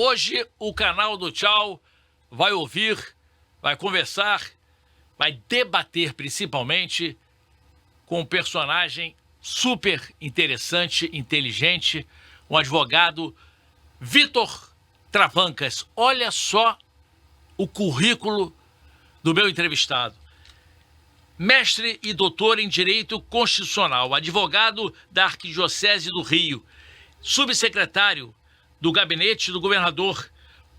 Hoje o canal do Tchau vai ouvir, vai conversar, vai debater principalmente com um personagem super interessante, inteligente, um advogado, Vitor Travancas. Olha só o currículo do meu entrevistado. Mestre e doutor em Direito Constitucional, advogado da Arquidiocese do Rio, subsecretário do Gabinete do Governador,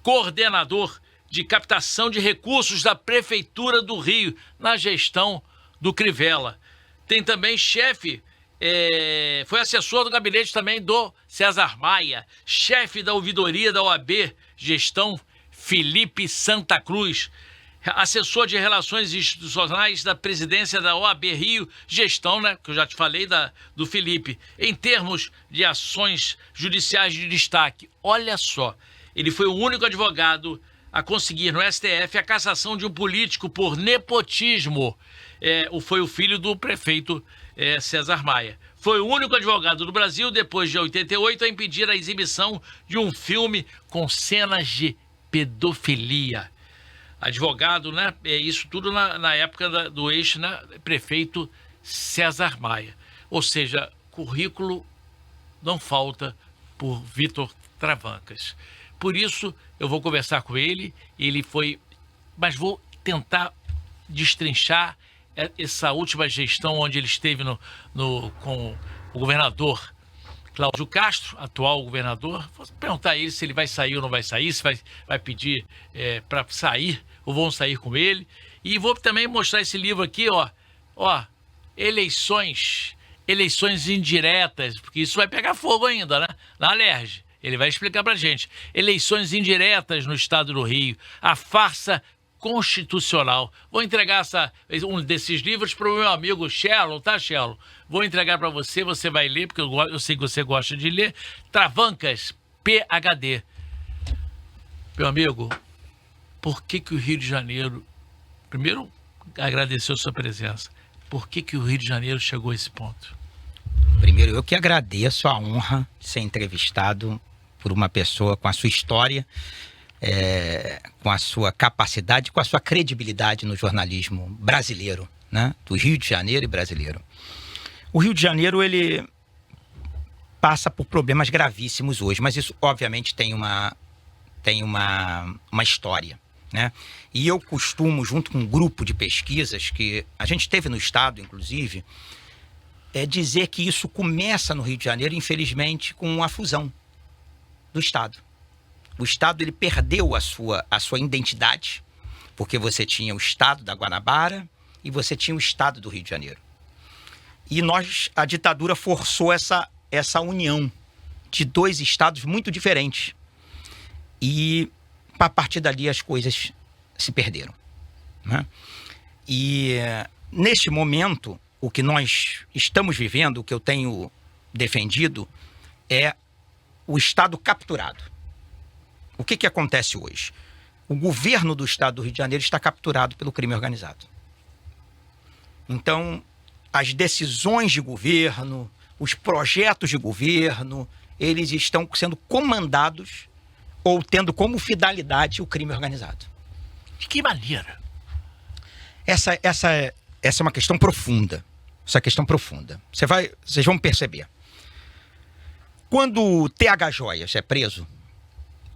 coordenador de captação de recursos da Prefeitura do Rio, na gestão do Crivella. Tem também chefe, foi assessor do gabinete também do César Maia, chefe da ouvidoria da OAB, gestão Felipe Santa Cruz, assessor de relações institucionais da presidência da OAB Rio, gestão, que eu já te falei, do Felipe. Em termos de ações judiciais de destaque, olha só, ele foi o único advogado a conseguir no STF a cassação de um político por nepotismo. Foi o filho do prefeito César Maia. Foi o único advogado do Brasil, depois de 88, a impedir a exibição de um filme com cenas de pedofilia. Advogado, isso tudo na época do ex-prefeito César Maia. Ou seja, currículo não falta por Vitor Travancas. Por isso, eu vou conversar com ele, mas vou tentar destrinchar essa última gestão onde ele esteve com o governador Cláudio Castro, atual governador. Vou perguntar a ele se ele vai sair ou não vai sair, se vai pedir para sair ou vão sair com ele. E vou também mostrar esse livro aqui, Eleições Indiretas, porque isso vai pegar fogo ainda, na Alerj. Ele vai explicar pra gente. Eleições indiretas no estado do Rio, a farsa constitucional. Vou entregar um desses livros para o meu amigo Shello, tá, Shello? Vou entregar para você, você vai ler, porque eu sei que você gosta de ler. Travancas, PhD. Meu amigo, por que o Rio de Janeiro... Primeiro, agradecer a sua presença. Por que o Rio de Janeiro chegou a esse ponto? Primeiro, eu que agradeço a honra de ser entrevistado por uma pessoa com a sua história, com a sua capacidade, com a sua credibilidade no jornalismo brasileiro, do Rio de Janeiro e brasileiro. O Rio de Janeiro, ele passa por problemas gravíssimos hoje, mas isso, obviamente, tem uma história, E eu costumo, junto com um grupo de pesquisas que a gente teve no Estado, inclusive, dizer que isso começa no Rio de Janeiro, infelizmente, com a fusão do Estado. O Estado, ele perdeu a sua identidade, porque você tinha o Estado da Guanabara e você tinha o Estado do Rio de Janeiro. E a ditadura forçou essa união de dois estados muito diferentes. E, a partir dali, as coisas se perderam. E, neste momento, o que nós estamos vivendo, o que eu tenho defendido, é o Estado capturado. O que acontece hoje? O governo do Estado do Rio de Janeiro está capturado pelo crime organizado. Então, as decisões de governo, os projetos de governo, eles estão sendo comandados ou tendo como finalidade o crime organizado. De que maneira? Essa é uma questão profunda. Vocês vão perceber. Quando o TH Joias é preso,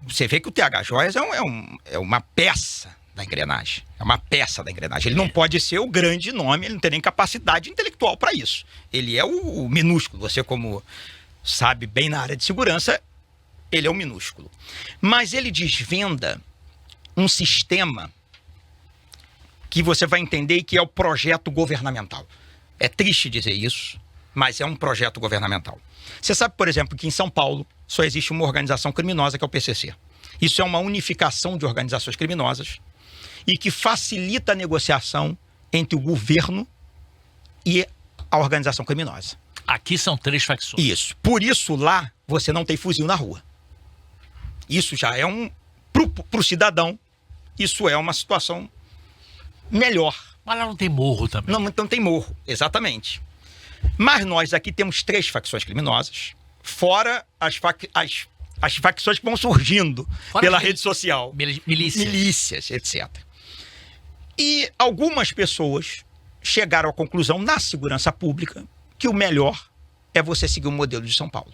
você vê que o TH Joias é uma peça da engrenagem. É uma peça da engrenagem. Ele não pode ser o grande nome, ele não tem nem capacidade intelectual para isso. Ele é o minúsculo. Você, como sabe bem na área de segurança, ele é o minúsculo. Mas ele desvenda um sistema que você vai entender que é o projeto governamental. É triste dizer isso, mas é um projeto governamental. Você sabe, por exemplo, que em São Paulo só existe uma organização criminosa, que é o PCC. Isso é uma unificação de organizações criminosas e que facilita a negociação entre o governo e a organização criminosa. Aqui são 3 facções. Isso. Por isso, lá, você não tem fuzil na rua. Isso já é pro cidadão, isso é uma situação melhor. Mas lá não tem morro também. Não tem morro, exatamente. Mas nós aqui temos 3 facções criminosas, fora as as facções que vão surgindo pela rede social. Milícias, etc. E algumas pessoas chegaram à conclusão, na segurança pública, que o melhor é você seguir o modelo de São Paulo.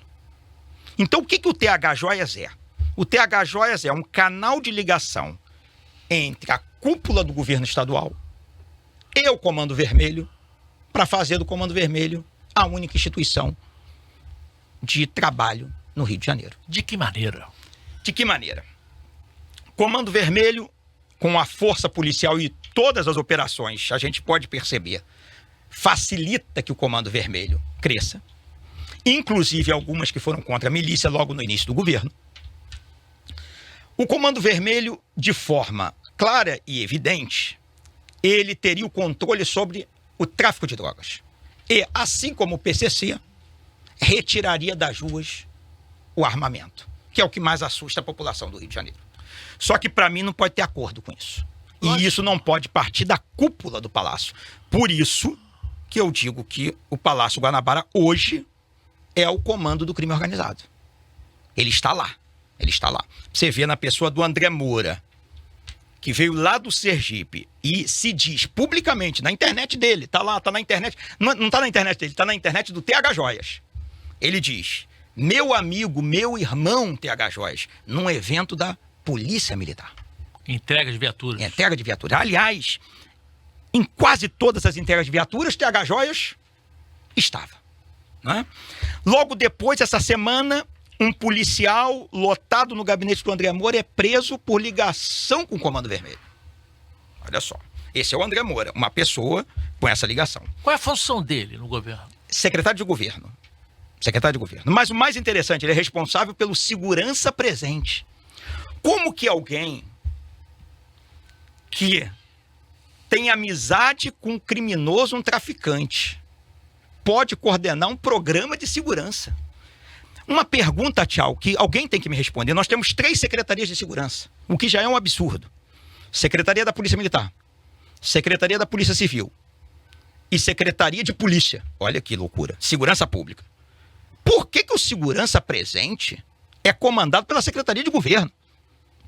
Então, o que o TH Joias é? O TH Joias é um canal de ligação entre a cúpula do governo estadual e o Comando Vermelho, para fazer do Comando Vermelho a única instituição de trabalho no Rio de Janeiro. De que maneira? De que maneira? Comando Vermelho, com a força policial e todas as operações, a gente pode perceber, facilita que o Comando Vermelho cresça. Inclusive algumas que foram contra a milícia logo no início do governo. O Comando Vermelho, de forma clara e evidente, ele teria o controle sobre o tráfico de drogas. E, assim como o PCC, retiraria das ruas o armamento, que é o que mais assusta a população do Rio de Janeiro. Só que, para mim, não pode ter acordo com isso. E isso não pode partir da cúpula do Palácio. Por isso que eu digo que o Palácio Guanabara, hoje, é o comando do crime organizado. Ele está lá. Ele está lá. Você vê na pessoa do André Moura, que veio lá do Sergipe e se diz publicamente, na internet dele, tá lá, tá na internet, não tá na internet dele, tá na internet do TH Joias. Ele diz, meu amigo, meu irmão TH Joias, num evento da Polícia Militar. Entrega de viaturas. Entrega de viaturas. Aliás, em quase todas as entregas de viaturas, TH Joias estava. Né? Logo depois, essa semana, um policial lotado no gabinete do André Moura é preso por ligação com o Comando Vermelho. Olha só. Esse é o André Moura, uma pessoa com essa ligação. Qual é a função dele no governo? Secretário de Governo. Secretário de Governo. Mas o mais interessante, ele é responsável pelo segurança presente. Como que alguém que tem amizade com um criminoso, um traficante, pode coordenar um programa de segurança? Uma pergunta, Tchau, que alguém tem que me responder. Nós temos 3 secretarias de segurança, o que já é um absurdo. Secretaria da Polícia Militar, Secretaria da Polícia Civil e Secretaria de Polícia. Olha que loucura. Segurança Pública. Por que o segurança presente é comandado pela Secretaria de Governo?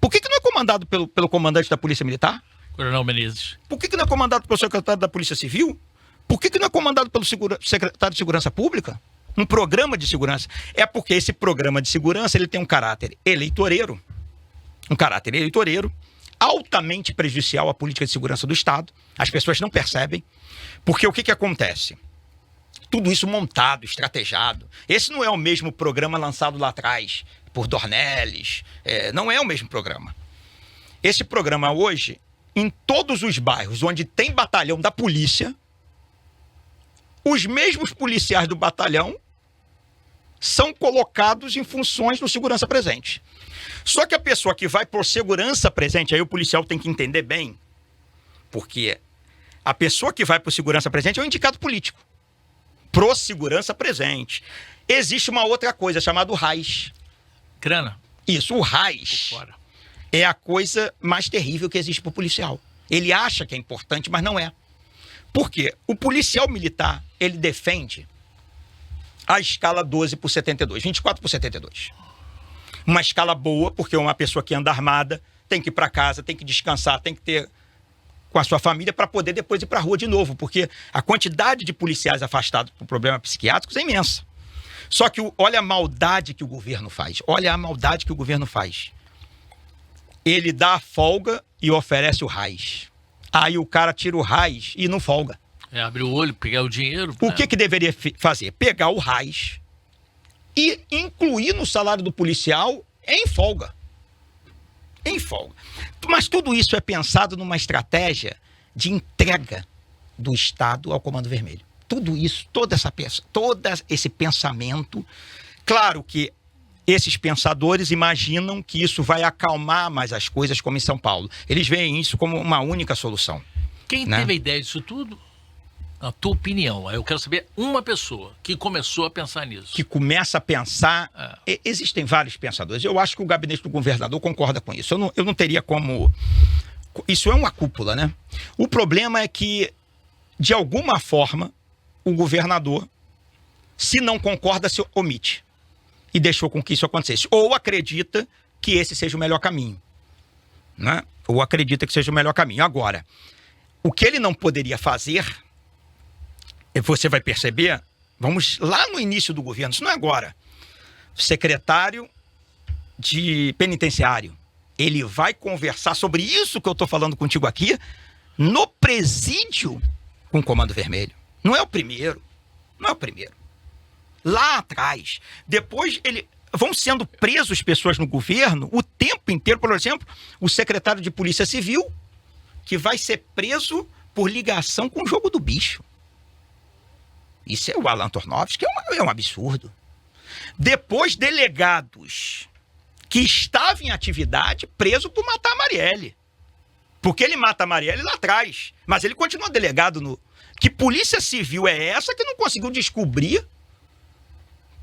Por que não é comandado pelo comandante da Polícia Militar? Coronel Menezes. Por que não é comandado pelo secretário da Polícia Civil? Por que não é comandado pelo secretário de Segurança Pública? Um programa de segurança. É porque esse programa de segurança ele tem um caráter eleitoreiro. Um caráter eleitoreiro, altamente prejudicial à política de segurança do Estado. As pessoas não percebem. Porque o que acontece? Tudo isso montado, estrategado. Esse não é o mesmo programa lançado lá atrás por Dornelles. Não é o mesmo programa. Esse programa hoje, em todos os bairros onde tem batalhão da polícia, os mesmos policiais do batalhão são colocados em funções no segurança presente. Só que a pessoa que vai por segurança presente, aí o policial tem que entender bem, porque a pessoa que vai por segurança presente é um indicado político. Pro segurança presente. Existe uma outra coisa chamada RAIS. Grana. Isso, o RAIS é a coisa mais terrível que existe pro policial. Ele acha que é importante, mas não é. Por quê? O policial militar, ele defende a escala 12/72, 24/72. Uma escala boa, porque uma pessoa que anda armada tem que ir para casa, tem que descansar, tem que ter com a sua família para poder depois ir para a rua de novo, porque a quantidade de policiais afastados por problemas psiquiátricos é imensa. Só que olha a maldade que o governo faz. Olha a maldade que o governo faz. Ele dá a folga e oferece o RAIS. Aí o cara tira o RAIS e não folga. Abre o olho, pegar o dinheiro. O que deveria fazer? Pegar o RAIS e incluir no salário do policial em folga. Em folga. Mas tudo isso é pensado numa estratégia de entrega do Estado ao Comando Vermelho. Tudo isso, todo esse pensamento. Claro que esses pensadores imaginam que isso vai acalmar mais as coisas, como em São Paulo. Eles veem isso como uma única solução. Quem teve a ideia disso tudo? A tua opinião. Eu quero saber uma pessoa que começou a pensar nisso. Que começa a pensar... Existem vários pensadores. Eu acho que o gabinete do governador concorda com isso. Eu não teria como... Isso é uma cúpula, né? O problema é que, de alguma forma, o governador, se não concorda, se omite. e deixou com que isso acontecesse. Ou acredita que esse seja o melhor caminho, né? Ou acredita que seja o melhor caminho. Agora, o que ele não poderia fazer, você vai perceber, vamos lá no início do governo, isso não é agora, secretário de penitenciário, ele vai conversar sobre isso que eu estou falando contigo aqui, no presídio com o Comando Vermelho. Não é o primeiro. Lá atrás. Depois vão sendo presos pessoas no governo o tempo inteiro. Por exemplo, o secretário de Polícia Civil, que vai ser preso por ligação com o jogo do bicho. Isso é o Alan Tornowski, que é um absurdo. Depois, delegados que estavam em atividade preso por matar a Marielle. Porque ele mata a Marielle lá atrás. Mas ele continua delegado no... Que polícia civil é essa que não conseguiu descobrir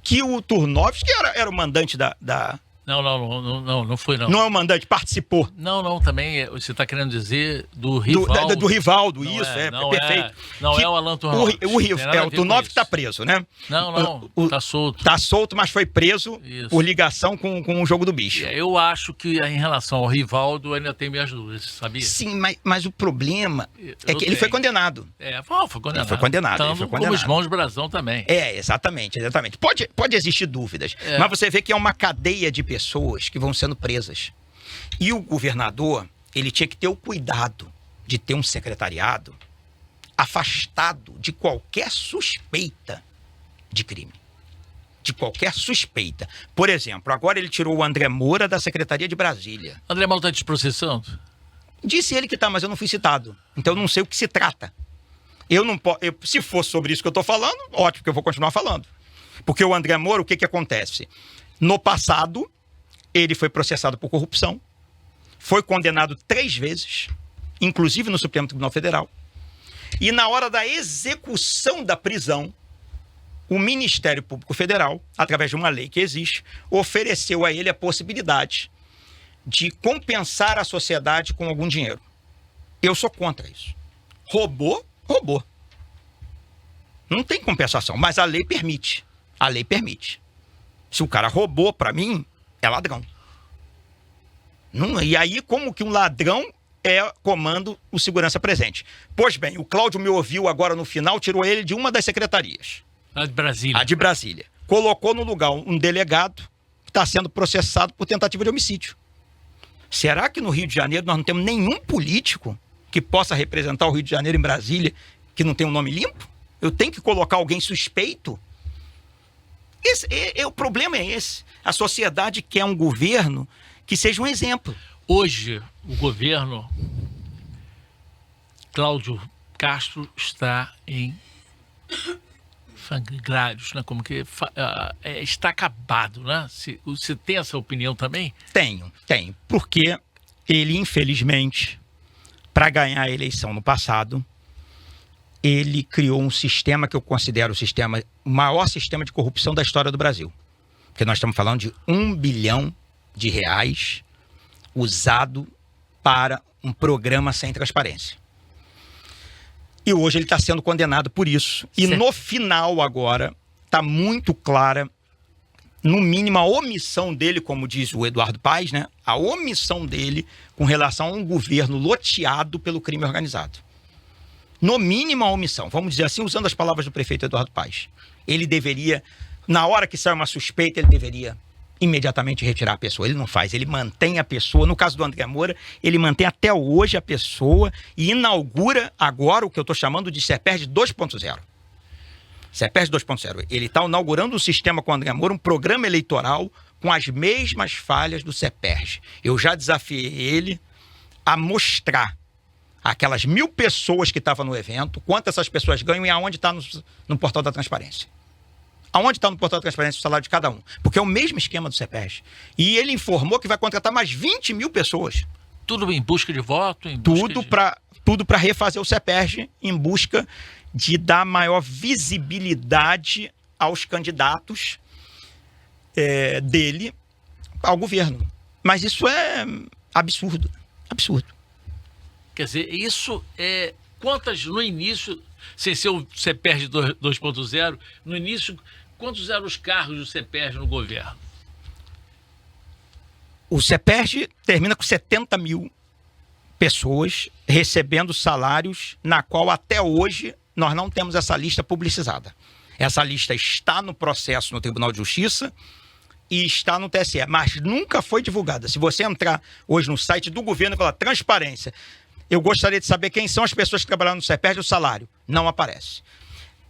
que o Tornowski era o mandante da... Não foi, não. Não é o mandante, participou. Não, também você está querendo dizer do Rivaldo. Do Rivaldo, não isso, não perfeito. Não é o Alan Tornowski. O Tornowski está preso, né? Não, está solto. Está solto, mas foi preso por ligação com o jogo do bicho. Eu acho que em relação ao Rivaldo ainda tem minhas dúvidas, sabia? Sim, mas o problema é que ele foi condenado. Foi condenado. Ele foi condenado. Como os irmãos Brazão também. Exatamente. Pode existir dúvidas, mas você vê que é uma cadeia de pessoas que vão sendo presas. E o governador, ele tinha que ter o cuidado de ter um secretariado afastado de qualquer suspeita de crime. De qualquer suspeita. Por exemplo, agora ele tirou o André Moura da Secretaria de Brasília. André Moura está desprocessando? Disse ele que está, mas eu não fui citado. Então eu não sei o que se trata. Eu não posso. Se for sobre isso que eu estou falando, ótimo, que eu vou continuar falando. Porque o André Moura, o que acontece? No passado, ele foi processado por corrupção, foi condenado 3 vezes, inclusive no Supremo Tribunal Federal. E na hora da execução da prisão, o Ministério Público Federal, através de uma lei que existe, ofereceu a ele a possibilidade de compensar a sociedade com algum dinheiro. Eu sou contra isso. Roubou. Não tem compensação, mas a lei permite. A lei permite. Se o cara roubou, para mim, é ladrão. E aí, como que um ladrão comanda o segurança presente? Pois bem, o Cláudio me ouviu agora no final, tirou ele de uma das secretarias. A de Brasília. A de Brasília. Colocou no lugar um delegado que está sendo processado por tentativa de homicídio. Será que no Rio de Janeiro nós não temos nenhum político que possa representar o Rio de Janeiro em Brasília que não tem um nome limpo? Eu tenho que colocar alguém suspeito? O problema é esse. A sociedade quer um governo que seja um exemplo. Hoje, o governo Cláudio Castro está em fangrários, né? Como que está acabado, né? Você tem essa opinião também? Tenho. Porque ele, infelizmente, para ganhar a eleição no passado, ele criou um sistema que eu considero o maior sistema de corrupção da história do Brasil. Porque nós estamos falando de R$1 bilhão usado para um programa sem transparência. E hoje ele está sendo condenado por isso. E no final agora, está muito clara, no mínimo, a omissão dele, como diz o Eduardo Paes, né? A omissão dele com relação a um governo loteado pelo crime organizado. No mínimo, a omissão. Vamos dizer assim, usando as palavras do prefeito Eduardo Paes. Ele deveria, na hora que sai uma suspeita, ele deveria imediatamente retirar a pessoa. Ele não faz, ele mantém a pessoa. No caso do André Moura, ele mantém até hoje a pessoa e inaugura agora o que eu estou chamando de CEPERJ 2.0. CEPERJ 2.0. Ele está inaugurando um sistema com o André Moura, um programa eleitoral com as mesmas falhas do CEPERJ. Eu já desafiei ele a mostrar aquelas 1.000 pessoas que estavam no evento, quanto essas pessoas ganham e aonde está no portal da transparência. Aonde está no portal da transparência o salário de cada um? Porque é o mesmo esquema do CEPERJ. E ele informou que vai contratar mais 20.000 pessoas. Tudo em busca de voto? Tudo para refazer o CEPERJ, em busca de dar maior visibilidade aos candidatos dele ao governo. Mas isso é absurdo. Absurdo. Quer dizer, isso é... Quantas no início, sem ser o CEPERJ 2.0, no início, quantos eram os cargos do CEPERJ no governo? O CEPERJ termina com 70 mil pessoas recebendo salários, na qual até hoje nós não temos essa lista publicizada. Essa lista está no processo no Tribunal de Justiça e está no TSE, mas nunca foi divulgada. Se você entrar hoje no site do governo e falar transparência, eu gostaria de saber quem são as pessoas que trabalharam no CEPERJ e o salário. Não aparece.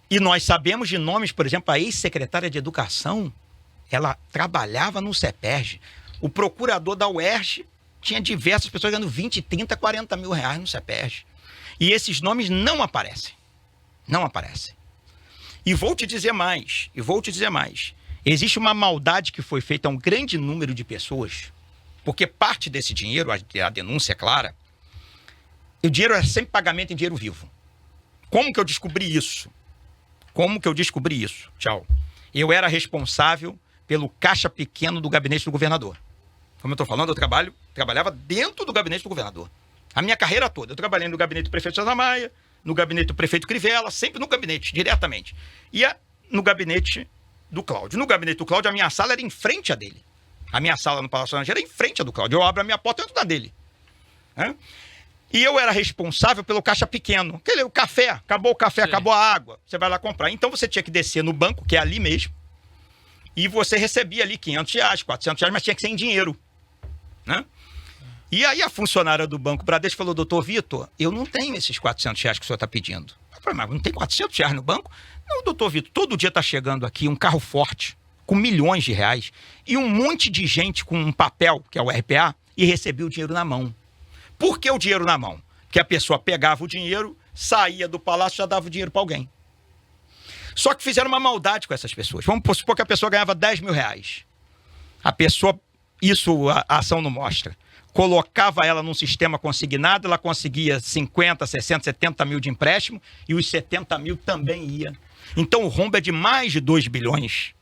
E nós sabemos de nomes, por exemplo, a ex-secretária de Educação, ela trabalhava no CEPERJ. O procurador da UERJ tinha diversas pessoas ganhando 20, 30, 40 mil reais no CEPERJ. E esses nomes não aparecem. Não aparecem. E vou te dizer mais. Existe uma maldade que foi feita a um grande número de pessoas, porque parte desse dinheiro, a denúncia é clara, o dinheiro é sempre pagamento em dinheiro vivo. Como que eu descobri isso? Tchau. Eu era responsável pelo caixa pequeno do gabinete do governador. Como eu estou falando, eu trabalhava dentro do gabinete do governador. A minha carreira toda. Eu trabalhei no gabinete do prefeito César Maia, no gabinete do prefeito Crivella, sempre no gabinete, diretamente. E no gabinete do Cláudio. No gabinete do Cláudio, a minha sala era em frente a dele. A minha sala no Palácio Laranjeira era em frente a do Cláudio. Eu abro a minha porta e entro na dele. E eu era responsável pelo caixa pequeno. O café, acabou o café, acabou a água. Você vai lá comprar. Então você tinha que descer no banco, que é ali mesmo, e você recebia ali 500 reais, 400 reais, mas tinha que ser em dinheiro. E aí a funcionária do Banco Bradesco falou: doutor Vitor, eu não tenho esses 400 reais que o senhor está pedindo. Eu falei: mas não tem 400 reais no banco? Não, doutor Vitor, todo dia está chegando aqui um carro forte, com milhões de reais, e um monte de gente com um papel, que é o RPA, e recebia o dinheiro na mão. Por que o dinheiro na mão? Porque a pessoa pegava o dinheiro, saía do palácio e já dava o dinheiro para alguém. Só que fizeram uma maldade com essas pessoas. Vamos supor que a pessoa ganhava 10 mil reais. A pessoa, isso a ação não mostra, colocava ela num sistema consignado, ela conseguia 50, 60, 70 mil de empréstimo e os 70 mil também ia. Então o rombo é de mais de 2 bilhões.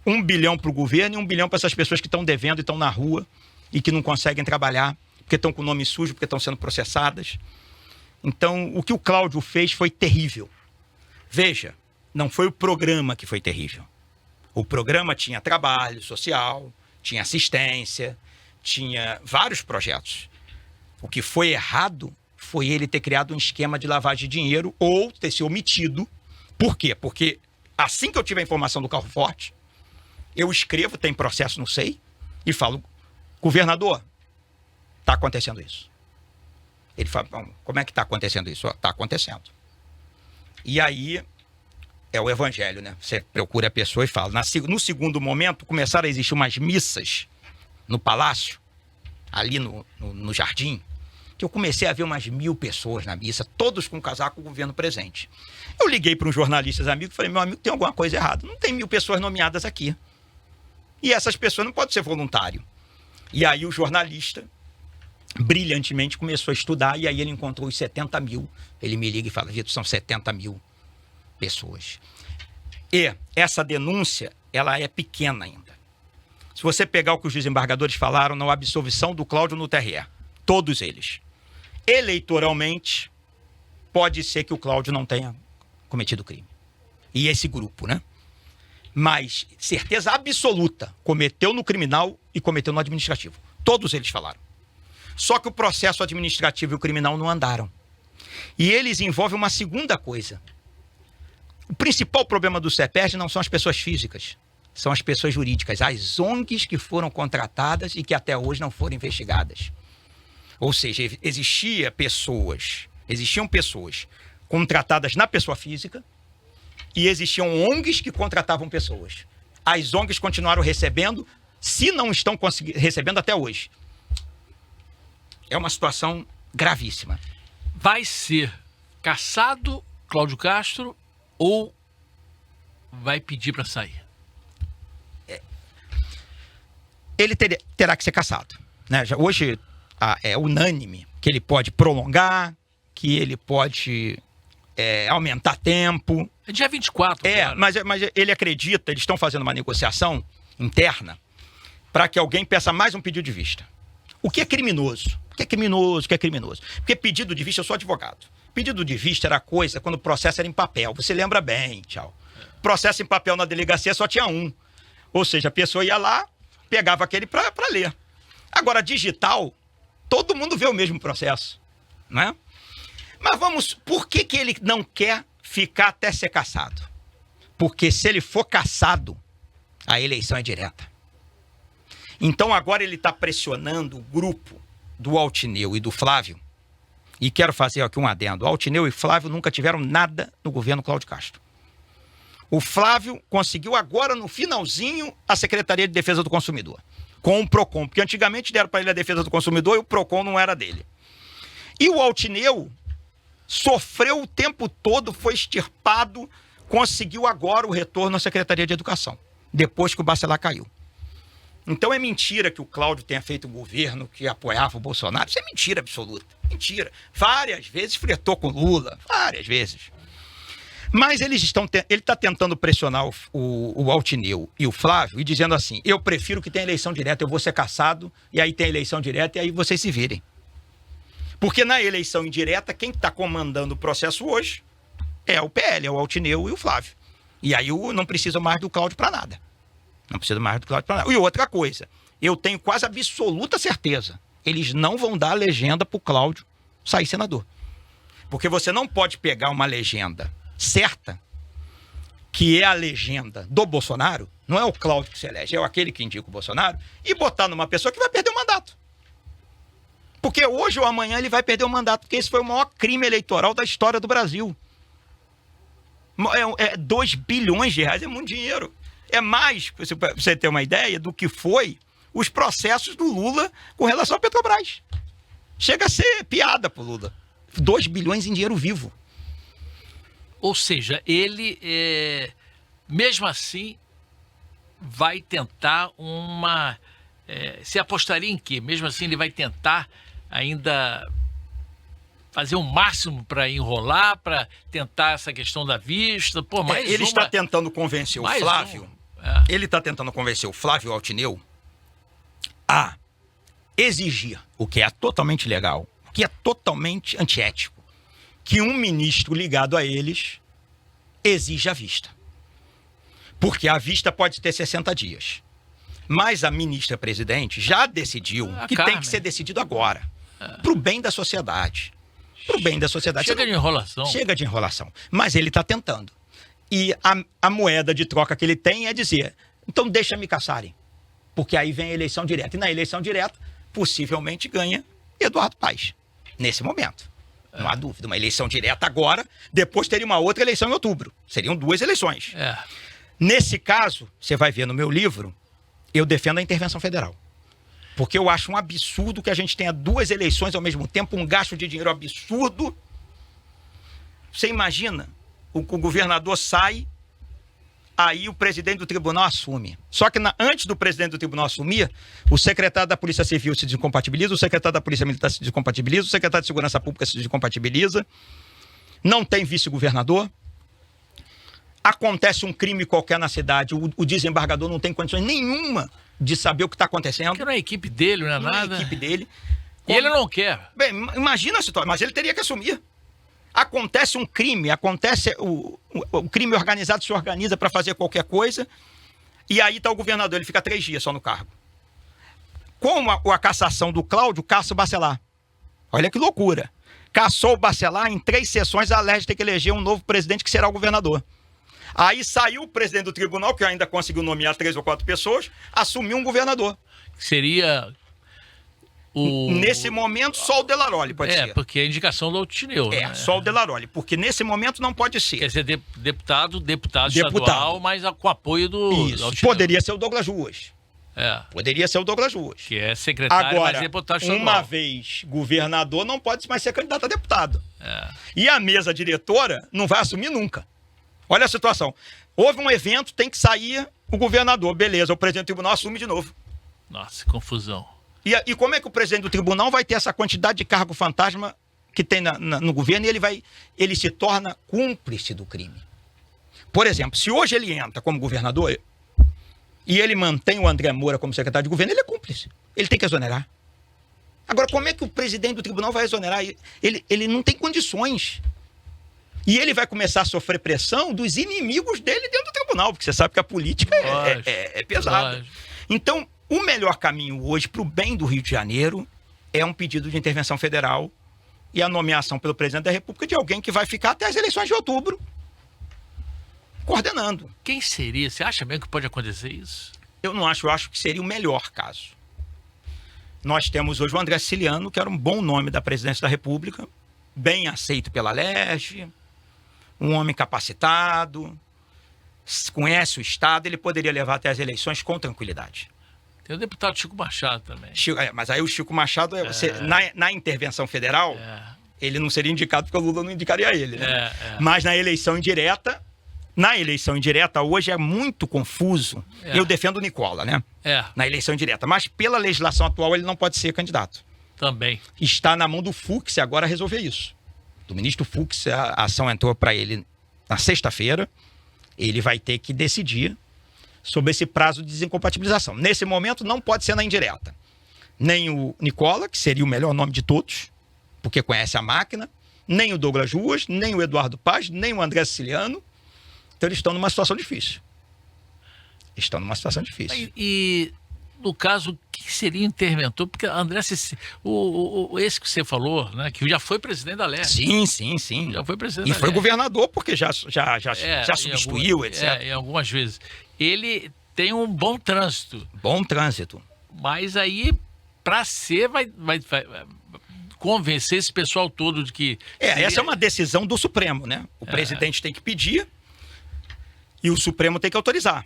1 bilhão para o governo e 1 bilhão para essas pessoas que estão devendo e estão na rua e que não conseguem trabalhar, porque estão com o nome sujo, porque estão sendo processadas. Então, o que o Cláudio fez foi terrível. Veja, não foi o programa que foi terrível. O programa tinha trabalho social, tinha assistência, tinha vários projetos. O que foi errado foi ele ter criado um esquema de lavagem de dinheiro ou ter se omitido. Por quê? Porque assim que eu tive a informação do carro forte, eu escrevo, tem processo no SEI, e falo: governador, está acontecendo isso. Ele fala: como é que está acontecendo isso? Está acontecendo. E aí é o evangelho, né? Você procura a pessoa e fala. No segundo momento, começaram a existir umas missas no palácio, ali no jardim, que eu comecei a ver umas 1000 pessoas na missa, todos com casaco do governo presente. Eu liguei para uns jornalistas amigos e falei: meu amigo, tem alguma coisa errada. Não tem 1000 pessoas nomeadas aqui. E essas pessoas não podem ser voluntário. E aí o jornalista brilhantemente começou a estudar e aí ele encontrou os 70 mil. Ele me liga e fala: Vitor, são 70 mil pessoas. E essa denúncia, ela é pequena ainda. Se você pegar o que os desembargadores falaram na absolvição do Cláudio no TRE, todos eles, eleitoralmente, pode ser que o Cláudio não tenha cometido crime. E esse grupo, né? Mas certeza absoluta, cometeu no criminal e cometeu no administrativo. Todos eles falaram. Só que o processo administrativo e o criminal não andaram. E eles envolvem uma segunda coisa. O principal problema do CEPERJ não são as pessoas físicas, são as pessoas jurídicas, as ONGs que foram contratadas e que até hoje não foram investigadas. Ou seja, existiam pessoas contratadas na pessoa física e existiam ONGs que contratavam pessoas. As ONGs continuaram recebendo, se não estão recebendo até hoje. É uma situação gravíssima. Vai ser cassado Cláudio Castro ou vai pedir para sair? Ele terá que ser cassado, né? Hoje é unânime que ele pode prolongar, que ele pode aumentar tempo. É dia 24. Mas ele acredita, eles estão fazendo uma negociação interna para que alguém peça mais um pedido de vista. O que é criminoso? O que é criminoso? Porque pedido de vista, eu sou advogado. Pedido de vista era coisa quando o processo era em papel. Você lembra bem, tchau. processo em papel na delegacia só tinha um. Ou seja, a pessoa ia lá, pegava aquele para ler. Agora, digital, todo mundo vê o mesmo processo, né? Mas por que ele não quer ficar até ser cassado? Porque se ele for cassado, a eleição é direta. Então agora ele está pressionando o grupo do Altineu e do Flávio. E quero fazer aqui um adendo. Altineu e Flávio nunca tiveram nada no governo Cláudio Castro. O Flávio conseguiu agora, no finalzinho, a Secretaria de Defesa do Consumidor. Com o PROCON. Porque antigamente deram para ele a Defesa do Consumidor e o PROCON não era dele. E o Altineu sofreu o tempo todo, foi extirpado, conseguiu agora o retorno à Secretaria de Educação. Depois que o Bacelar caiu. Então é mentira que o Cláudio tenha feito um governo que apoiava o Bolsonaro. Isso é mentira absoluta. Mentira. Várias vezes fretou com Lula. Várias vezes. Mas ele está tentando pressionar o Altineu e o Flávio e dizendo assim, eu prefiro que tenha eleição direta, eu vou ser cassado, e aí tem eleição direta e aí vocês se virem. Porque na eleição indireta, quem está comandando o processo hoje é o PL, é o Altineu e o Flávio. E aí não precisa mais do Cláudio para nada. Não precisa mais do Cláudio para nada. E outra coisa, eu tenho quase absoluta certeza, eles não vão dar a legenda para o Cláudio sair senador. Porque você não pode pegar uma legenda certa, que é a legenda do Bolsonaro, não é o Cláudio que se elege, é aquele que indica o Bolsonaro, e botar numa pessoa que vai perder o mandato. Porque hoje ou amanhã ele vai perder o mandato, porque esse foi o maior crime eleitoral da história do Brasil. 2 bilhões de reais, é muito dinheiro. É mais, para você ter uma ideia, do que foi os processos do Lula com relação à Petrobras. Chega a ser piada pro Lula. 2 bilhões em dinheiro vivo. Ou seja, ele, mesmo assim, vai tentar se apostaria em quê? Mesmo assim, ele vai tentar ainda fazer o máximo para enrolar, para tentar essa questão da vista. Pô, ele está tentando convencer o Flávio. Ele está tentando convencer o Flávio Altineu a exigir, o que é totalmente legal, o que é totalmente antiético, que um ministro ligado a eles exija a vista. Porque a vista pode ter 60 dias. Mas a ministra-presidente já decidiu que tem que ser decidido agora. Para o bem da sociedade. Para o bem da sociedade. Chega de enrolação. Chega de enrolação. Mas ele está tentando. E a moeda de troca que ele tem é dizer, então deixa me caçarem. Porque aí vem a eleição direta. E na eleição direta, possivelmente ganha Eduardo Paes. Nesse momento. Não há dúvida. Uma eleição direta agora, depois teria uma outra eleição em outubro. Seriam 2 eleições. Nesse caso, você vai ver no meu livro, eu defendo a intervenção federal. Porque eu acho um absurdo que a gente tenha 2 eleições ao mesmo tempo, um gasto de dinheiro absurdo. Você imagina, o governador sai, aí o presidente do tribunal assume. Só que antes do presidente do tribunal assumir, o secretário da Polícia Civil se descompatibiliza, o secretário da Polícia Militar se descompatibiliza, o secretário de Segurança Pública se descompatibiliza, não tem vice-governador, acontece um crime qualquer na cidade, o desembargador não tem condições nenhuma de saber o que está acontecendo. Porque não é a equipe dele, não é nada. Não é a equipe dele. E ele não quer. Bem, imagina a situação, mas ele teria que assumir. Acontece um crime, o crime organizado se organiza para fazer qualquer coisa, e aí está o governador, ele fica 3 dias só no cargo. Com a cassação do Cláudio, caça o Bacelar. Olha que loucura. Caçou o Bacelar, em 3 sessões, a Alerj tem que eleger um novo presidente que será o governador. Aí saiu o presidente do tribunal, que ainda conseguiu nomear 3 ou 4 pessoas, assumiu um governador. Seria... Nesse momento, só o Delaroli pode ser. Porque é a indicação do Altineu. Só o Delaroli, porque nesse momento não pode ser. Quer dizer, deputado estadual, mas com apoio do Isso, Altineu. Poderia ser o Douglas Ruas. Poderia ser o Douglas Ruas. Que é secretário, mas é deputado estadual. Uma vez governador, não pode mais ser candidato a deputado. E a mesa diretora não vai assumir nunca. Olha a situação. Houve um evento, tem que sair o governador. Beleza, o presidente do tribunal assume de novo. Nossa, confusão. E como é que o presidente do tribunal vai ter essa quantidade de cargo fantasma que tem no governo e ele se torna cúmplice do crime? Por exemplo, se hoje ele entra como governador e ele mantém o André Moura como secretário de governo, ele é cúmplice. Ele tem que exonerar. Agora, como é que o presidente do tribunal vai exonerar? Ele não tem condições. E ele vai começar a sofrer pressão dos inimigos dele dentro do tribunal. tribunal, porque você sabe que a política Lógico, é pesada. lógico. Então, o melhor caminho hoje para o bem do Rio de Janeiro é um pedido de intervenção federal e a nomeação pelo presidente da República de alguém que vai ficar até as eleições de outubro coordenando. Quem seria? Você acha mesmo que pode acontecer isso? Eu não acho, eu acho que seria o melhor caso. Nós temos hoje o André Siciliano, que era um bom nome da presidência da República, bem aceito pela LERJ, um homem capacitado, conhece o Estado, ele poderia levar até as eleições com tranquilidade. Tem o deputado Chico Machado também. Mas aí o Chico Machado, na intervenção federal, ele não seria indicado porque o Lula não indicaria ele, né? Mas na eleição indireta hoje é muito confuso. Eu defendo o Nicola, né? Na eleição indireta. Mas pela legislação atual ele não pode ser candidato. Também. Está na mão do Fux agora resolver isso. Do ministro Fux, a ação entrou para ele na sexta-feira. Ele vai ter que decidir sobre esse prazo de desincompatibilização. Nesse momento não pode ser na indireta. Nem o Nicola, que seria o melhor nome de todos, porque conhece a máquina, nem o Douglas Ruas, nem o Eduardo Paz, nem o André Siciliano. Então eles estão numa situação difícil. E no caso, o que seria interventor? Porque André, esse que você falou, né, que já foi presidente da LERJ. Sim. Já foi presidente e da foi LERJ. governador, porque já substituiu, etc. Em algumas vezes. Ele tem um bom trânsito. Bom trânsito. Mas aí, para ser, vai convencer esse pessoal todo de que... Essa é uma decisão do Supremo, né? O presidente tem que pedir e o Supremo tem que autorizar.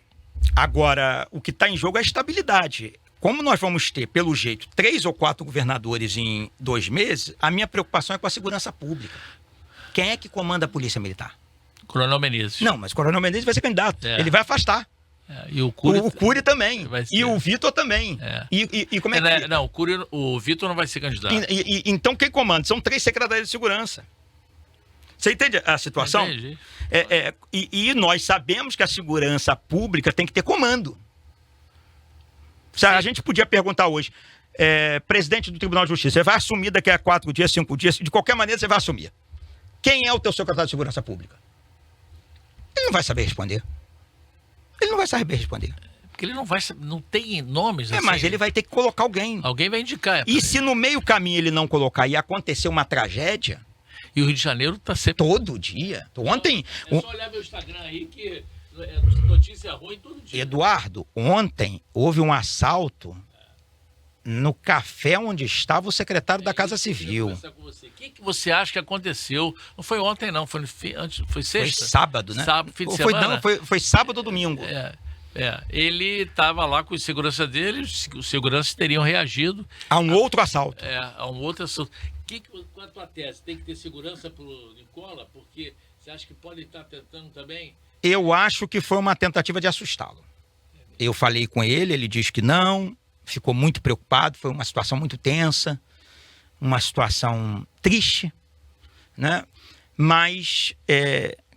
Agora, o que está em jogo é a estabilidade. Como nós vamos ter, pelo jeito, 3 ou 4 governadores em 2 meses, a minha preocupação é com a segurança pública. Quem é que comanda a Polícia Militar? Coronel Menezes. Não, mas o Coronel Menezes vai ser candidato. Ele vai afastar. E o Cury também. E o Vitor também. E como é que fica? Não, o Vitor não vai ser candidato. Então quem comanda? São 3 secretários de segurança. Você entende a situação? Entendi. E nós sabemos que a segurança pública tem que ter comando. A gente podia perguntar hoje, presidente do Tribunal de Justiça, você vai assumir daqui a 4 dias, 5 dias, de qualquer maneira você vai assumir. Quem é o teu secretário de segurança pública? Ele não vai saber responder. Porque ele não tem nomes. Assim. Mas ele vai ter que colocar alguém. Alguém vai indicar. E se no meio caminho ele não colocar e acontecer uma tragédia... E o Rio de Janeiro está sempre... Todo dia. Ontem... É só olhar meu Instagram aí que é notícia ruim todo dia. Eduardo, ontem houve um assalto no café onde estava o secretário da Casa Civil. O que você acha que aconteceu? Não foi ontem, não. Foi sexta? Foi sábado, né? Sábado, fim de semana? Foi sábado ou domingo. Ele estava lá com a segurança dele, os seguranças teriam reagido. A um outro assalto. A um outro assalto. Qual é a tua tese? Tem que ter segurança para o Nicola? Porque você acha que pode estar tentando também? Eu acho que foi uma tentativa de assustá-lo. Eu falei com ele, ele disse que não, ficou muito preocupado, foi uma situação muito tensa, uma situação triste, né? Mas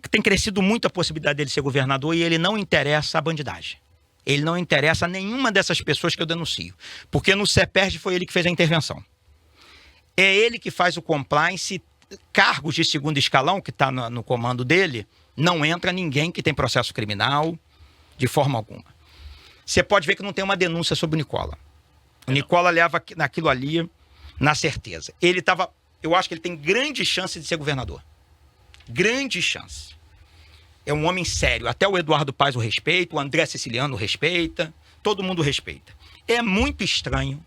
tem crescido muito a possibilidade dele ser governador e ele não interessa a bandidagem. Ele não interessa a nenhuma dessas pessoas que eu denuncio. Porque no CEPERJ foi ele que fez a intervenção. É ele que faz o compliance, cargos de segundo escalão, que está no comando dele, não entra ninguém que tem processo criminal, de forma alguma. Você pode ver que não tem uma denúncia sobre o Nicola. O Nicola leva naquilo ali, na certeza. Eu acho que ele tem grande chance de ser governador. Grande chance. É um homem sério. Até o Eduardo Paz o respeita, o André Siciliano o respeita, todo mundo respeita. É muito estranho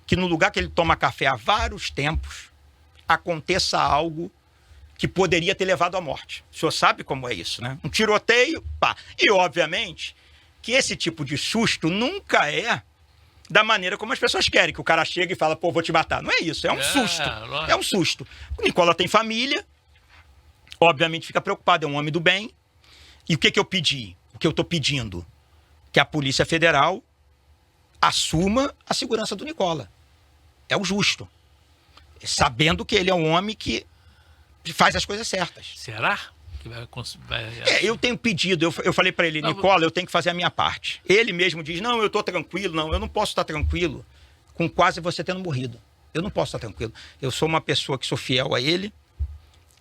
que no lugar que ele toma café há vários tempos, aconteça algo que poderia ter levado à morte. O senhor sabe como é isso, né? Um tiroteio, pá. E, obviamente, que esse tipo de susto nunca é da maneira como as pessoas querem, que o cara chega e fala, pô, vou te matar. Não é isso, é um susto. É um susto. O Nicola tem família, obviamente fica preocupado, é um homem do bem. E o que eu pedi? O que eu estou pedindo? Que a Polícia Federal assuma a segurança do Nicola. É o justo. Sabendo que ele é um homem que faz as coisas certas. Será? Que eu tenho pedido, eu falei para ele, Nicola, eu tenho que fazer a minha parte. Ele mesmo diz, não, eu estou tranquilo, não, eu não posso estar tranquilo com quase você tendo morrido. Eu não posso estar tranquilo. Eu sou uma pessoa que sou fiel a ele,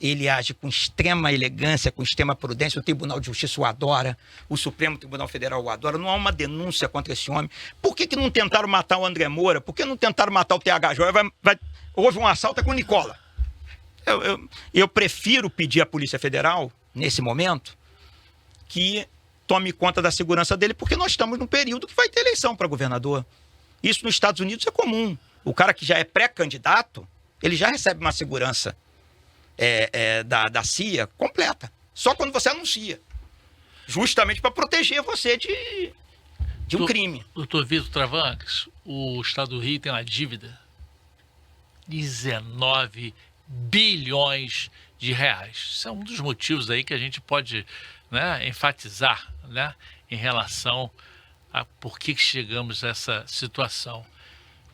ele age com extrema elegância, com extrema prudência. O Tribunal de Justiça o adora, o Supremo Tribunal Federal o adora. Não há uma denúncia contra esse homem. Por que não tentaram matar o André Moura? Por que não tentaram matar o TH Joia? Houve um assalto com o Nicola. Eu prefiro pedir à Polícia Federal, nesse momento, que tome conta da segurança dele, porque nós estamos num período que vai ter eleição para governador. Isso nos Estados Unidos é comum. O cara que já é pré-candidato, ele já recebe uma segurança da CIA completa. Só quando você anuncia. Justamente para proteger você de um crime. Doutor Vitor Travancas, o Estado do Rio tem uma dívida de 19 bilhões de reais. Isso é um dos motivos aí que a gente pode, né, enfatizar, né, em relação a por que chegamos a essa situação.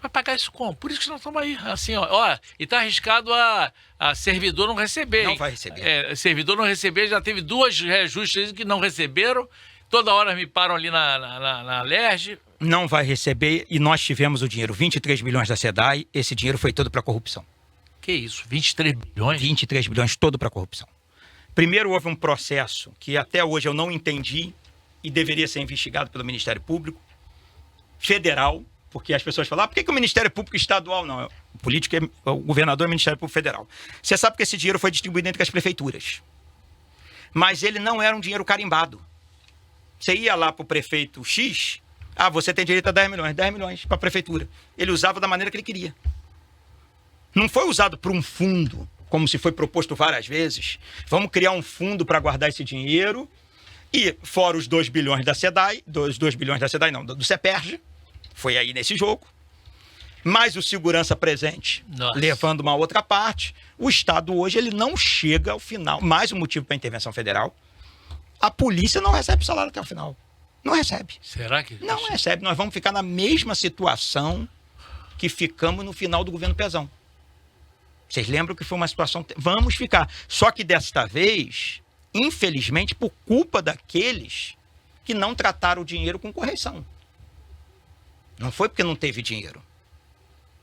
Vai pagar isso como? Por isso que nós estamos aí. Assim, ó, e está arriscado a servidor não receber. Não hein? vai receber. Servidor não receber, já teve 2 reajustes que não receberam. Toda hora me param ali na LERJ. Não vai receber e nós tivemos o dinheiro, 23 bilhões da SEDAI, esse dinheiro foi todo para corrupção. Que isso? 23 bilhões? 23 bilhões todo para corrupção. Primeiro houve um processo que até hoje eu não entendi e deveria ser investigado pelo Ministério Público Federal, porque as pessoas falam, por que o Ministério Público Estadual não? O político o governador é o Ministério Público Federal. Você sabe que esse dinheiro foi distribuído entre as prefeituras. Mas ele não era um dinheiro carimbado. Você ia lá para o prefeito X, você tem direito a 10 milhões para a prefeitura. Ele usava da maneira que ele queria. Não foi usado para um fundo, como se foi proposto várias vezes. Vamos criar um fundo para guardar esse dinheiro e, fora os 2 bilhões da SEDAI, do CEPERJ, foi aí nesse jogo, mais o segurança presente, levando uma outra parte. O Estado hoje ele não chega ao final, mais um motivo para a intervenção federal. A polícia não recebe salário até o final. Não recebe. Será que? Não recebe. Nós vamos ficar na mesma situação que ficamos no final do governo Pezão. Vocês lembram que foi uma situação... Vamos ficar. Só que desta vez, infelizmente, por culpa daqueles que não trataram o dinheiro com correção. Não foi porque não teve dinheiro.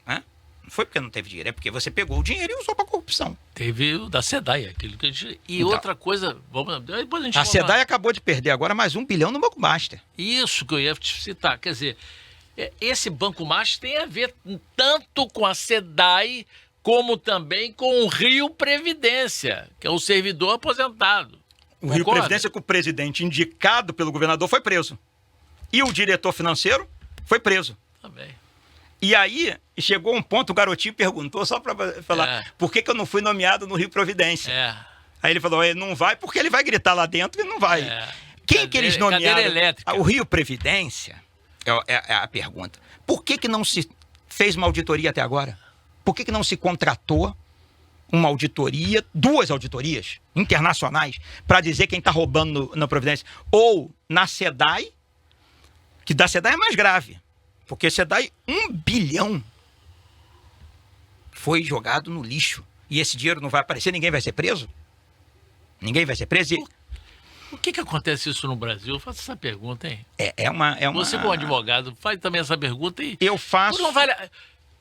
Né? Não foi porque não teve dinheiro, é porque você pegou o dinheiro e usou para corrupção. Teve o da SEDAI, aquilo que a gente... E então, outra coisa... Depois a SEDAI acabou de perder agora mais 1 bilhão no Banco Master. Isso que eu ia te citar. Quer dizer, esse Banco Master tem a ver tanto com a SEDAI como também com o Rio Previdência, que é o servidor aposentado. O Rio Previdência, que o presidente indicado pelo governador foi preso. E o diretor financeiro foi preso. Também. E aí, chegou um ponto, o garotinho perguntou, só para falar, por que eu não fui nomeado no Rio Previdência? Aí ele falou, ele não vai porque ele vai gritar lá dentro e não vai. Quem que eles nomearam? Cadeira elétrica. O Rio Previdência, é a pergunta. Por que não se fez uma auditoria até agora? Por que não se contratou uma auditoria, 2 auditorias internacionais, para dizer quem está roubando na Previdência? Ou na SEDAI, que da SEDAI é mais grave, porque a SEDAI, 1 bilhão foi jogado no lixo. E esse dinheiro não vai aparecer, ninguém vai ser preso? Ninguém vai ser preso? Por que acontece isso no Brasil? Eu faço essa pergunta, hein? É uma... Você, como advogado, faz também essa pergunta e... Eu faço...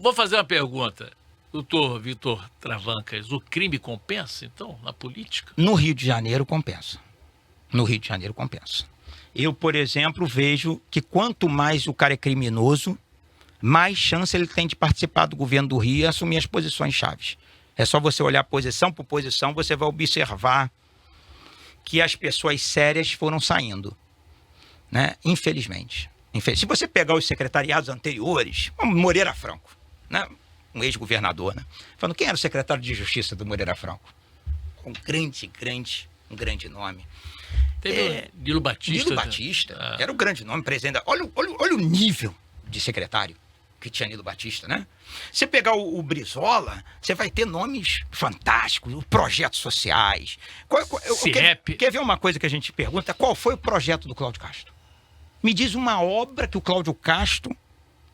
Vou fazer uma pergunta. Doutor Vitor Travancas, o crime compensa, então, na política? No Rio de Janeiro, compensa. No Rio de Janeiro, compensa. Eu, por exemplo, vejo que quanto mais o cara é criminoso, mais chance ele tem de participar do governo do Rio e assumir as posições chaves. É só você olhar posição por posição, você vai observar que as pessoas sérias foram saindo, né? Infelizmente. Se você pegar os secretariados anteriores, Moreira Franco, né? Um ex-governador, né? Falando, quem era o secretário de Justiça do Moreira Franco? Um grande nome. Teve Nilo Batista. Nilo Batista, era o grande nome, presidente. Olha o nível de secretário que tinha Nilo Batista, né? Você pegar o Brizola, você vai ter nomes fantásticos, projetos sociais. Quer ver uma coisa que a gente pergunta? Qual foi o projeto do Cláudio Castro? Me diz uma obra que o Cláudio Castro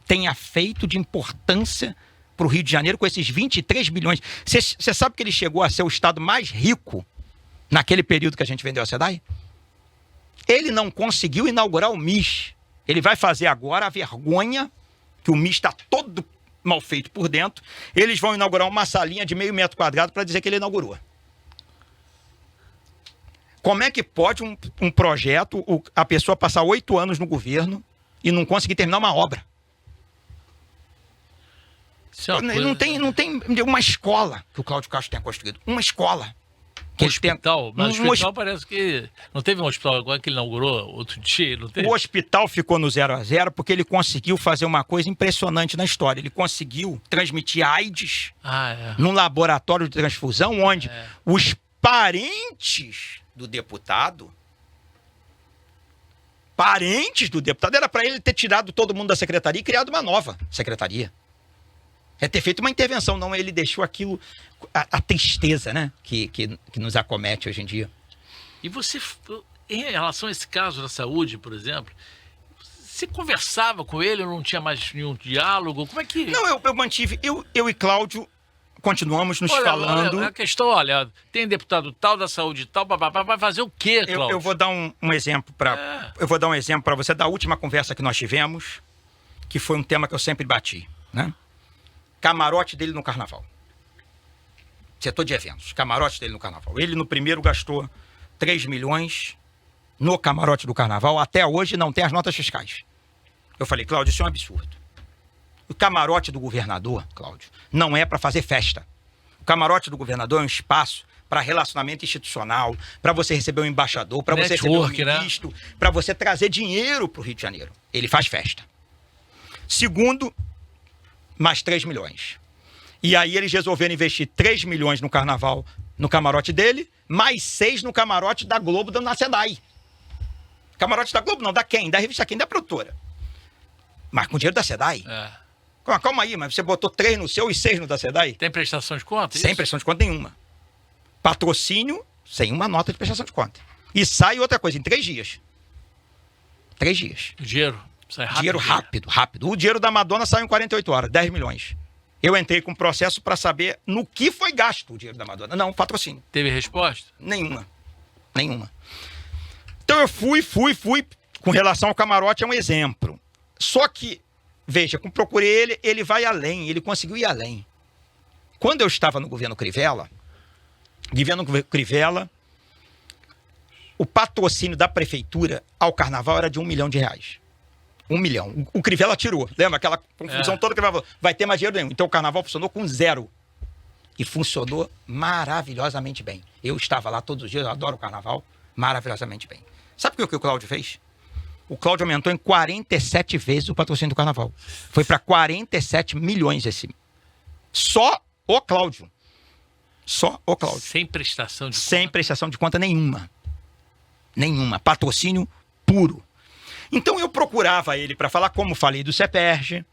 tenha feito de importância para o Rio de Janeiro com esses 23 bilhões. Você sabe que ele chegou a ser o estado mais rico naquele período que a gente vendeu a SEDAI? Ele não conseguiu inaugurar o MIS. Ele vai fazer agora a vergonha, que o MIS está todo mal feito por dentro. Eles vão inaugurar uma salinha de 0,5 metro quadrado para dizer que ele inaugurou. Como é que pode um projeto, a pessoa passar 8 anos no governo e não conseguir terminar uma obra? Não tem uma escola que o Cláudio Castro tenha construído. Uma escola. Um hospital, mas o hospital parece que... Não teve um hospital agora que ele inaugurou outro dia? Não teve? O hospital ficou no 0-0 porque ele conseguiu fazer uma coisa impressionante na história. Ele conseguiu transmitir AIDS num laboratório de transfusão onde os parentes do deputado, era para ele ter tirado todo mundo da secretaria e criado uma nova secretaria. É ter feito uma intervenção, não ele deixou aquilo, a tristeza, né, que nos acomete hoje em dia. E você, em relação a esse caso da saúde, por exemplo, você conversava com ele ou não tinha mais nenhum diálogo? Como é que... Não, eu mantive, eu e Cláudio continuamos nos falando. A questão, tem deputado tal da saúde tal, vai fazer o quê, Cláudio? Eu vou dar um exemplo eu vou dar um exemplo para você da última conversa que nós tivemos, que foi um tema que eu sempre bati, né? Camarote dele no carnaval. Setor de eventos, camarote dele no carnaval. Ele no primeiro gastou 3 milhões no camarote do carnaval. Até hoje não tem as notas fiscais. Eu falei, Cláudio, isso é um absurdo. O camarote do governador, Cláudio, não é para fazer festa. O camarote do governador é um espaço para relacionamento institucional, para você receber um embaixador, para você receber um ministro, para você trazer dinheiro para o Rio de Janeiro. Ele faz festa. Segundo, mais 3 milhões. E aí eles resolveram investir 3 milhões no carnaval, no camarote dele, mais 6 no camarote da Globo, na SEDAI. Camarote da Globo não, da quem? Da revista quem? Da produtora. Mas com dinheiro da SEDAI. Calma aí, mas você botou 3 no seu e 6 no da SEDAI? Tem prestação de conta? Sem prestação de conta nenhuma. Patrocínio sem uma nota de prestação de conta. E sai outra coisa, em 3 dias. 3 dias. O dinheiro sai rápido. Dinheiro rápido. O dinheiro da Madonna saiu em 48 horas, 10 milhões. Eu entrei com um processo para saber no que foi gasto o dinheiro da Madonna. Não, patrocínio. Teve resposta? Nenhuma. Então eu fui. Com relação ao camarote é um exemplo. Só que, veja, quando procurei ele vai além. Ele conseguiu ir além. Quando eu estava no governo Crivella, o patrocínio da prefeitura ao carnaval era de R$1 milhão. 1 milhão. O Crivella tirou. Lembra aquela confusão toda que ele falou? Vai ter mais dinheiro nenhum. Então o carnaval funcionou com 0. E funcionou maravilhosamente bem. Eu estava lá todos os dias, eu adoro o carnaval, maravilhosamente bem. Sabe o que o Cláudio fez? O Cláudio aumentou em 47 vezes o patrocínio do carnaval. Foi para 47 milhões esse. Só o Cláudio. Sem prestação de conta? Sem prestação de conta nenhuma. Patrocínio puro. Então eu procurava ele para falar, como falei do CEPERJ,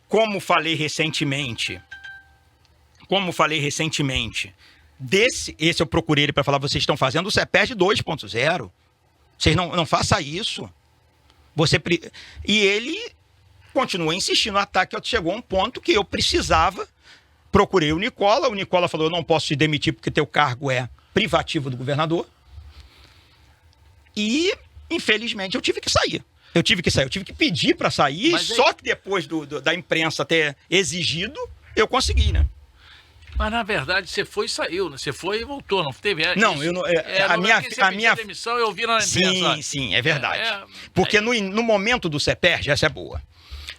como falei recentemente, esse eu procurei ele para falar, vocês estão fazendo o CEPERJ 2.0, vocês não façam isso. E ele continua insistindo, até que chegou a um ponto que eu precisava, procurei o Nicola falou, eu não posso te demitir porque teu cargo é privativo do governador, e infelizmente eu tive que sair. Eu tive que pedir para sair, só que depois da imprensa ter exigido, eu consegui, né? Mas na verdade você foi e saiu, né? Você foi e voltou, não teve? Não, eu não. A minha demissão eu vi na imprensa. Sim, é verdade. Porque no momento do CEPERJ, essa é boa.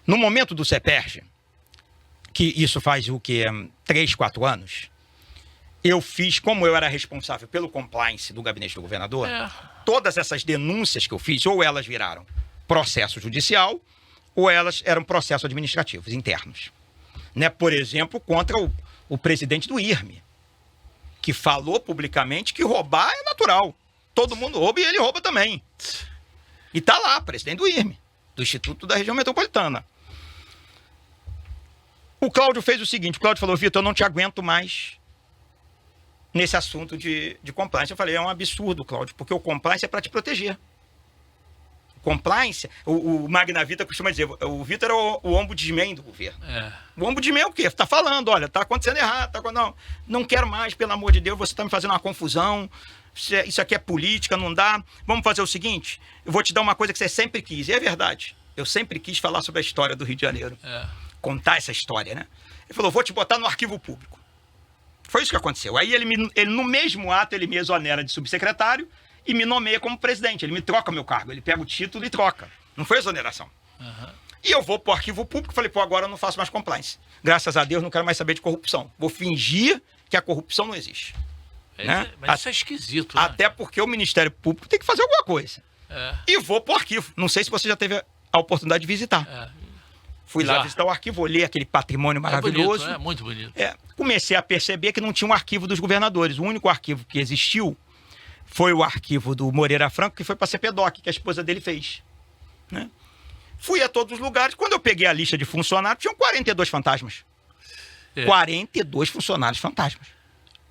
No momento do CEPERJ, que isso faz 3, 4 anos, eu fiz, como eu era responsável pelo compliance do gabinete do governador, todas essas denúncias que eu fiz, ou elas viraram processo judicial, ou elas eram processos administrativos internos. Né? Por exemplo, contra o presidente do IRME, que falou publicamente que roubar é natural. Todo mundo rouba e ele rouba também. E tá lá, presidente do IRME, do Instituto da Região Metropolitana. O Cláudio fez o seguinte, o Cláudio falou, Vitor, eu não te aguento mais nesse assunto de compliance. Eu falei, é um absurdo, Cláudio, porque o compliance é para te proteger. Compliance, o Magnavita costuma dizer, o Vitor é o ombudsman do governo. O ombudsman é o quê? Tá falando, olha, tá acontecendo errado, não quero mais, pelo amor de Deus, você tá me fazendo uma confusão, isso aqui é política, não dá. Vamos fazer o seguinte, eu vou te dar uma coisa que você sempre quis, e é verdade, eu sempre quis falar sobre a história do Rio de Janeiro, contar essa história, né? Ele falou, vou te botar no arquivo público. Foi isso que aconteceu. Aí ele no mesmo ato, ele me exonera de subsecretário e me nomeia como presidente. Ele me troca meu cargo, ele pega o título e troca. Não foi exoneração. E eu vou pro arquivo público e falei, pô, agora eu não faço mais compliance. Graças a Deus, não quero mais saber de corrupção. Vou fingir que a corrupção não existe. Né? Mas isso é esquisito, né? Até porque o Ministério Público tem que fazer alguma coisa. E vou pro arquivo. Não sei se você já teve a oportunidade de visitar. Fui lá visitar o arquivo, olhei aquele patrimônio maravilhoso. É muito bonito. Comecei a perceber que não tinha um arquivo dos governadores. O único arquivo que existiu foi o arquivo do Moreira Franco, que foi para a CPDOC, que a esposa dele fez. Né? Fui a todos os lugares. Quando eu peguei a lista de funcionários, tinham 42 fantasmas. 42 funcionários fantasmas.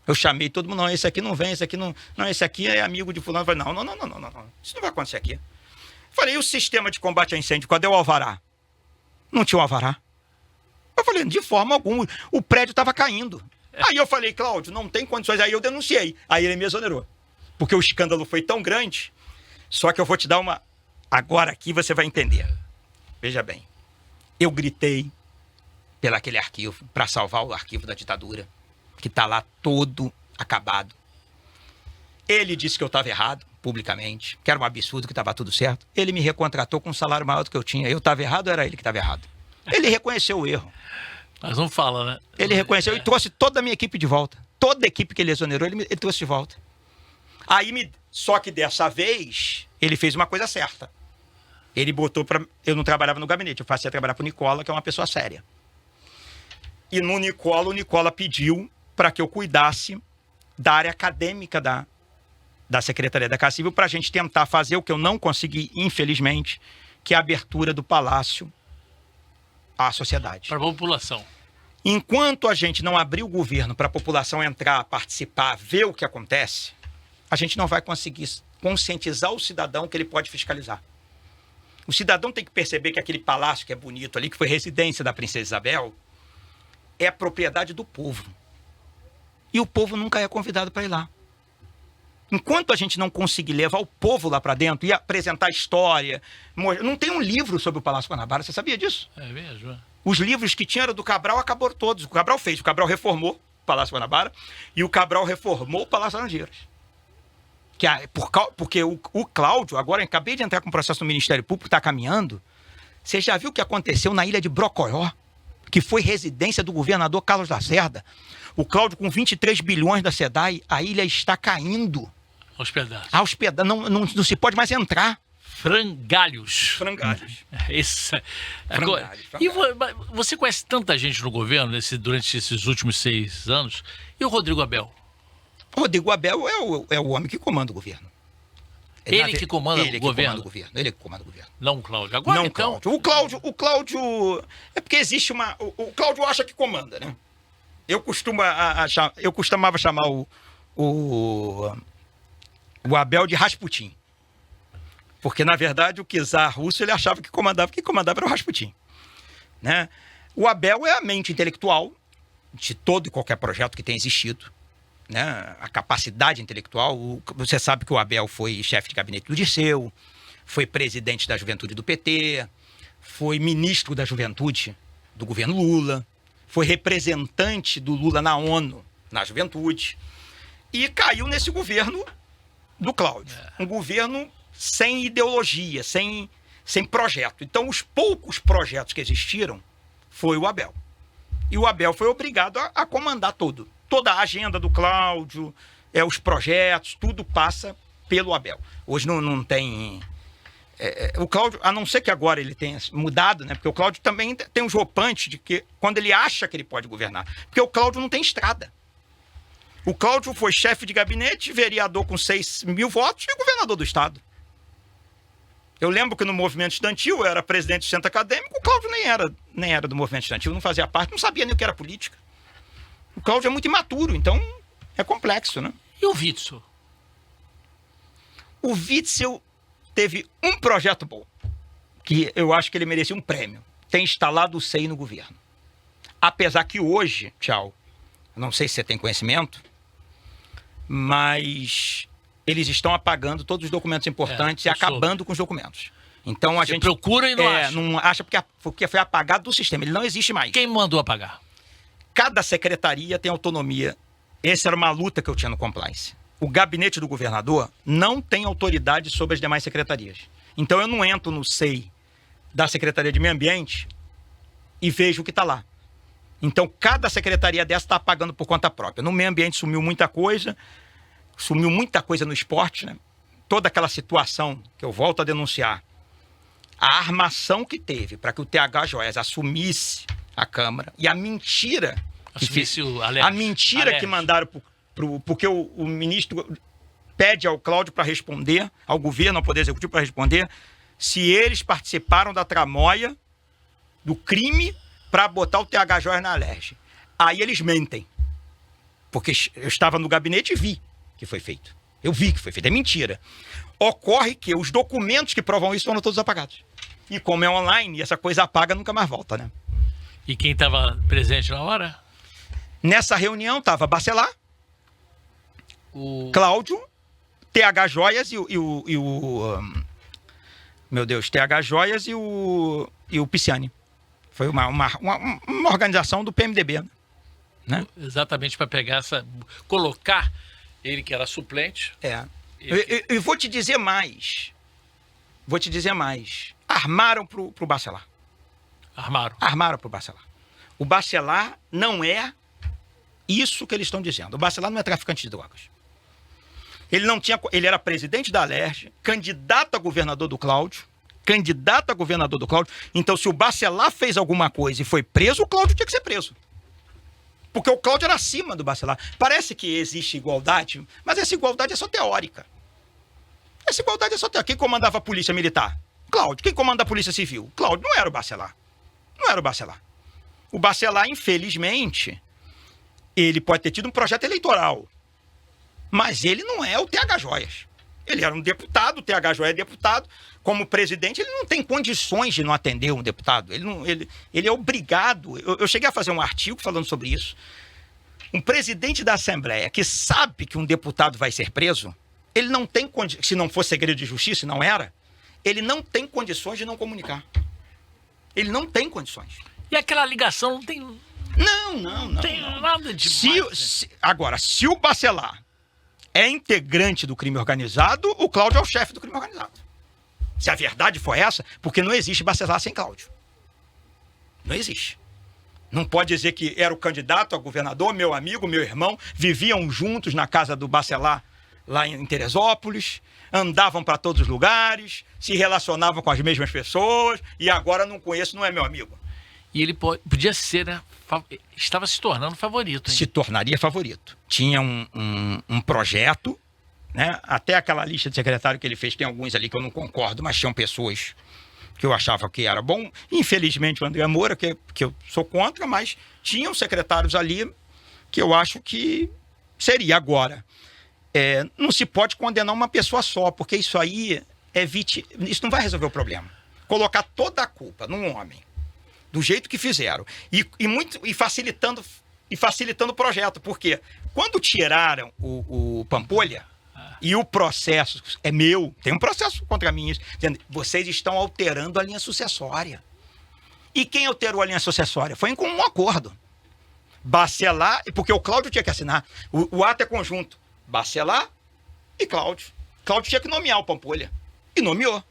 Eu chamei todo mundo, não, esse aqui não vem, esse aqui não... Não, esse aqui é amigo de fulano. Eu falei, não. Isso não vai acontecer aqui. Falei, e o sistema de combate a incêndio? Cadê o alvará? Não tinha o alvará. Eu falei, de forma alguma, o prédio estava caindo. Aí eu falei, Cláudio, não tem condições. Aí eu denunciei. Aí ele me exonerou. Porque o escândalo foi tão grande, só que eu vou te dar uma... Agora aqui você vai entender. Veja bem, eu gritei pelaquele arquivo, para salvar o arquivo da ditadura, que está lá todo acabado. Ele disse que eu estava errado, publicamente, que era um absurdo, que estava tudo certo. Ele me recontratou com um salário maior do que eu tinha. Eu estava errado ou era ele que estava errado? Ele reconheceu o erro. Mas não fala, né? Ele reconheceu e trouxe toda a minha equipe de volta. Toda a equipe que ele exonerou, ele trouxe de volta. Só que dessa vez, ele fez uma coisa certa. Ele botou para... Eu não trabalhava no gabinete, eu passei a trabalhar para o Nicola, que é uma pessoa séria. E no Nicola, o Nicola pediu para que eu cuidasse da área acadêmica da Secretaria da Casa Civil, para a gente tentar fazer o que eu não consegui, infelizmente, que é a abertura do Palácio à sociedade. Para a população. Enquanto a gente não abrir o governo para a população entrar, participar, ver o que acontece, a gente não vai conseguir conscientizar o cidadão que ele pode fiscalizar. O cidadão tem que perceber que aquele palácio que é bonito ali, que foi residência da Princesa Isabel, é propriedade do povo. E o povo nunca é convidado para ir lá. Enquanto a gente não conseguir levar o povo lá para dentro e apresentar a história... Não tem um livro sobre o Palácio Guanabara, você sabia disso? É mesmo? Os livros que tinham era do Cabral, acabaram todos. O Cabral fez, o Cabral reformou o Palácio Guanabara e o Cabral reformou o Palácio Laranjeiras. Porque o Cláudio, agora eu acabei de entrar com o processo no Ministério Público, está caminhando. Você já viu o que aconteceu na ilha de Brocoió, que foi residência do governador Carlos Lacerda? O Cláudio, com 23 bilhões da SEDAI, a ilha está caindo. Aos pedaços. Aos pedaços. Não se pode mais entrar. Frangalhos. Isso. Frangalhos. E você conhece tanta gente no governo durante esses últimos 6 anos? E o Rodrigo Abel? O Rodrigo Abel é o homem que comanda o governo. Ele que comanda o governo? Ele que comanda o governo. Não o Cláudio. Agora não, então... O Cláudio... É porque existe uma... O Cláudio acha que comanda, né? Eu costumava chamar o Abel de Rasputin. Porque, na verdade, o czar russo ele achava que comandava era o Rasputin. Né? O Abel é a mente intelectual de todo e qualquer projeto que tenha existido. Né? A capacidade intelectual. Você sabe que o Abel foi chefe de gabinete do Dirceu, foi presidente da juventude do PT, foi ministro da juventude do governo Lula, foi representante do Lula na ONU, na juventude, e caiu nesse governo do Cláudio. Um governo sem ideologia, sem projeto. Então, os poucos projetos que existiram foi o Abel. E o Abel foi obrigado a comandar tudo. Toda a agenda do Cláudio, os projetos, tudo passa pelo Abel. Hoje não tem... o Cláudio, a não ser que agora ele tenha mudado, né? Porque o Cláudio também tem um jopante de que quando ele acha que ele pode governar. Porque o Cláudio não tem estrada. O Cláudio foi chefe de gabinete, vereador com 6 mil votos e governador do estado. Eu lembro que no movimento estudantil eu era presidente do centro acadêmico, o Cláudio nem era do movimento estudantil, não fazia parte, não sabia nem o que era política. O Cláudio é muito imaturo, então é complexo, né? E o Witzel? O Witzel teve um projeto bom, que eu acho que ele merecia um prêmio. Tem instalado o SEI no governo. Apesar que hoje, não sei se você tem conhecimento, mas eles estão apagando todos os documentos importantes e acabando com os documentos. Então a gente procura e não acha. Não acha porque foi apagado do sistema, ele não existe mais. Quem mandou apagar? Cada secretaria tem autonomia. Essa era uma luta que eu tinha no compliance. o gabinete do governador não tem autoridade sobre as demais secretarias. Então eu não entro no SEI da Secretaria de Meio Ambiente e vejo o que está lá. Então cada secretaria dessa está pagando por conta própria. No meio ambiente sumiu muita coisa no esporte, né? Toda aquela situação que eu volto a denunciar, a armação que teve para que o TH Joias assumisse a Câmara e a mentira que mandaram porque o ministro pede ao Cláudio para responder, ao governo, ao Poder Executivo para responder, se eles participaram da tramóia, do crime, para botar o TH Joias na Alerj. Aí eles mentem. Porque eu estava no gabinete e vi que foi feito. Eu vi que foi feito. É mentira. Ocorre que os documentos que provam isso foram todos apagados. E como é online, essa coisa apaga, nunca mais volta, né? E quem estava presente na hora? Nessa reunião estava Bacelar, Cláudio, TH Joias TH Joias e o Pisciani. Foi uma organização do PMDB, né? Exatamente para pegar colocar ele que era suplente. Eu vou te dizer mais. Armaram pro Bacelar. Armaram pro Bacelar. O Bacelar não é isso que eles estão dizendo. O Bacelar não é traficante de drogas. Ele era presidente da Alerj, candidato a governador do Cláudio. Então, se o Bacelar fez alguma coisa e foi preso, o Cláudio tinha que ser preso. Porque o Cláudio era acima do Bacelar. Parece que existe igualdade, mas essa igualdade é só teórica. Quem comandava a polícia militar? Cláudio. Quem comanda a polícia civil? Cláudio. Não era o Bacelar. O Bacelar, infelizmente, ele pode ter tido um projeto eleitoral, mas ele não é o TH Joias. Ele era um deputado, o TH Joias é deputado. Como presidente, ele não tem condições de não atender um deputado. Ele é obrigado. Eu cheguei a fazer um artigo falando sobre isso. Um presidente da Assembleia que sabe que um deputado vai ser preso, ele não tem condições, se não for segredo de justiça, não era, ele não tem condições de não comunicar. Ele não tem condições. E aquela ligação não tem... Não tem nada demais. Agora, se o Bacelar é integrante do crime organizado, o Cláudio é o chefe do crime organizado. Se a verdade for essa, porque não existe Bacelar sem Cláudio. Não existe. Não pode dizer que era o candidato a governador, meu amigo, meu irmão, viviam juntos na casa do Bacelar, lá em Teresópolis, andavam para todos os lugares, se relacionavam com as mesmas pessoas, e agora não conheço, não é meu amigo. E ele podia ser, né? Estava se tornando favorito. Hein? Se tornaria favorito. Tinha um projeto, né? Até aquela lista de secretário que ele fez, tem alguns ali que eu não concordo, mas tinham pessoas que eu achava que era bom. Infelizmente o André Moura, que eu sou contra, mas tinham secretários ali que eu acho que seria agora. Não se pode condenar uma pessoa só, porque isso aí isso não vai resolver o problema. Colocar toda a culpa num homem, do jeito que fizeram, e facilitando o projeto, porque quando tiraram o Pampolha, e o processo é meu, tem um processo contra mim, dizendo, vocês estão alterando a linha sucessória. E quem alterou a linha sucessória? Foi em comum acordo. Bacelar, porque o Cláudio tinha que assinar, o ato é conjunto, Bacelar e Cláudio. Cláudio tinha que nomear o Pampolha, e nomeou.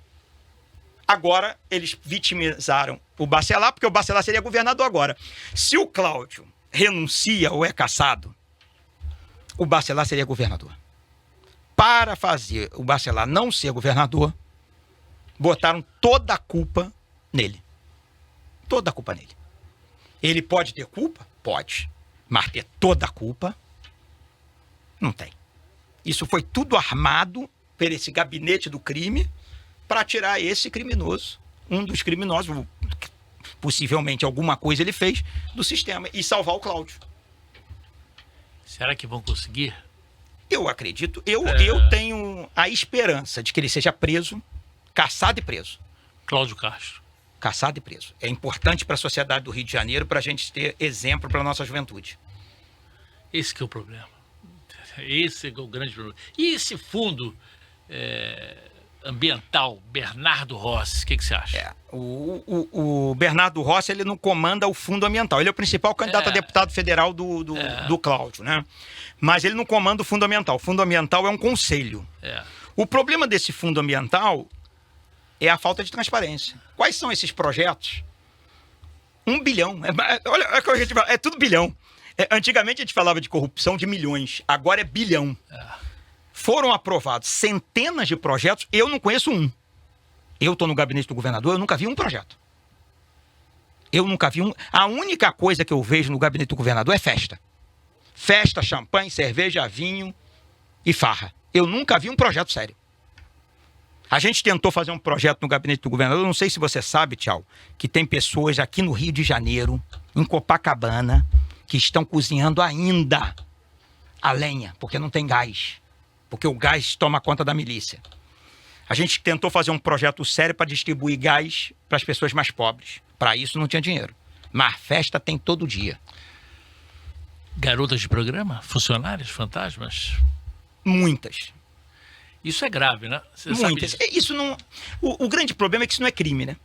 Agora, eles vitimizaram o Bacelar, porque o Bacelar seria governador agora. Se o Cláudio renuncia ou é cassado, o Bacelar seria governador. Para fazer o Bacelar não ser governador, botaram toda a culpa nele. Toda a culpa nele. Ele pode ter culpa? Pode. Mas ter toda a culpa? Não tem. Isso foi tudo armado por esse gabinete do crime, para tirar esse criminoso, um dos criminosos, possivelmente alguma coisa ele fez, do sistema, e salvar o Cláudio. Será que vão conseguir? Eu acredito, eu tenho a esperança de que ele seja preso, cassado e preso. Cláudio Castro. Cassado e preso. É importante para a sociedade do Rio de Janeiro, para a gente ter exemplo para a nossa juventude. Esse que é o problema. Esse é o grande problema. E esse fundo ambiental, Bernardo Rossi, o que você acha? O Bernardo Rossi, ele não comanda o fundo ambiental. Ele é o principal candidato a deputado federal do Cláudio, né? Mas ele não comanda o fundo ambiental. O fundo ambiental é um conselho. O problema desse fundo ambiental é a falta de transparência. Quais são esses projetos? 1 bilhão. Olha, é tudo bilhão. Antigamente a gente falava de corrupção de milhões. Agora é bilhão. Foram aprovados centenas de projetos. Eu não conheço um. Eu estou no gabinete do governador, eu nunca vi um projeto. Eu nunca vi um. A única coisa que eu vejo no gabinete do governador é festa. Festa, champanhe, cerveja, vinho e farra. Eu nunca vi um projeto sério. A gente tentou fazer um projeto no gabinete do governador, não sei se você sabe, Tchau, que tem pessoas aqui no Rio de Janeiro, em Copacabana, que estão cozinhando ainda a lenha, porque não tem gás. Porque o gás toma conta da milícia. A gente tentou fazer um projeto sério para distribuir gás para as pessoas mais pobres. Para isso não tinha dinheiro. Mas festa tem todo dia. Garotas de programa? Funcionários? Fantasmas? Muitas. Isso é grave, né? Você Muitas. sabe disso? Isso não. O grande problema é que isso não é crime, né?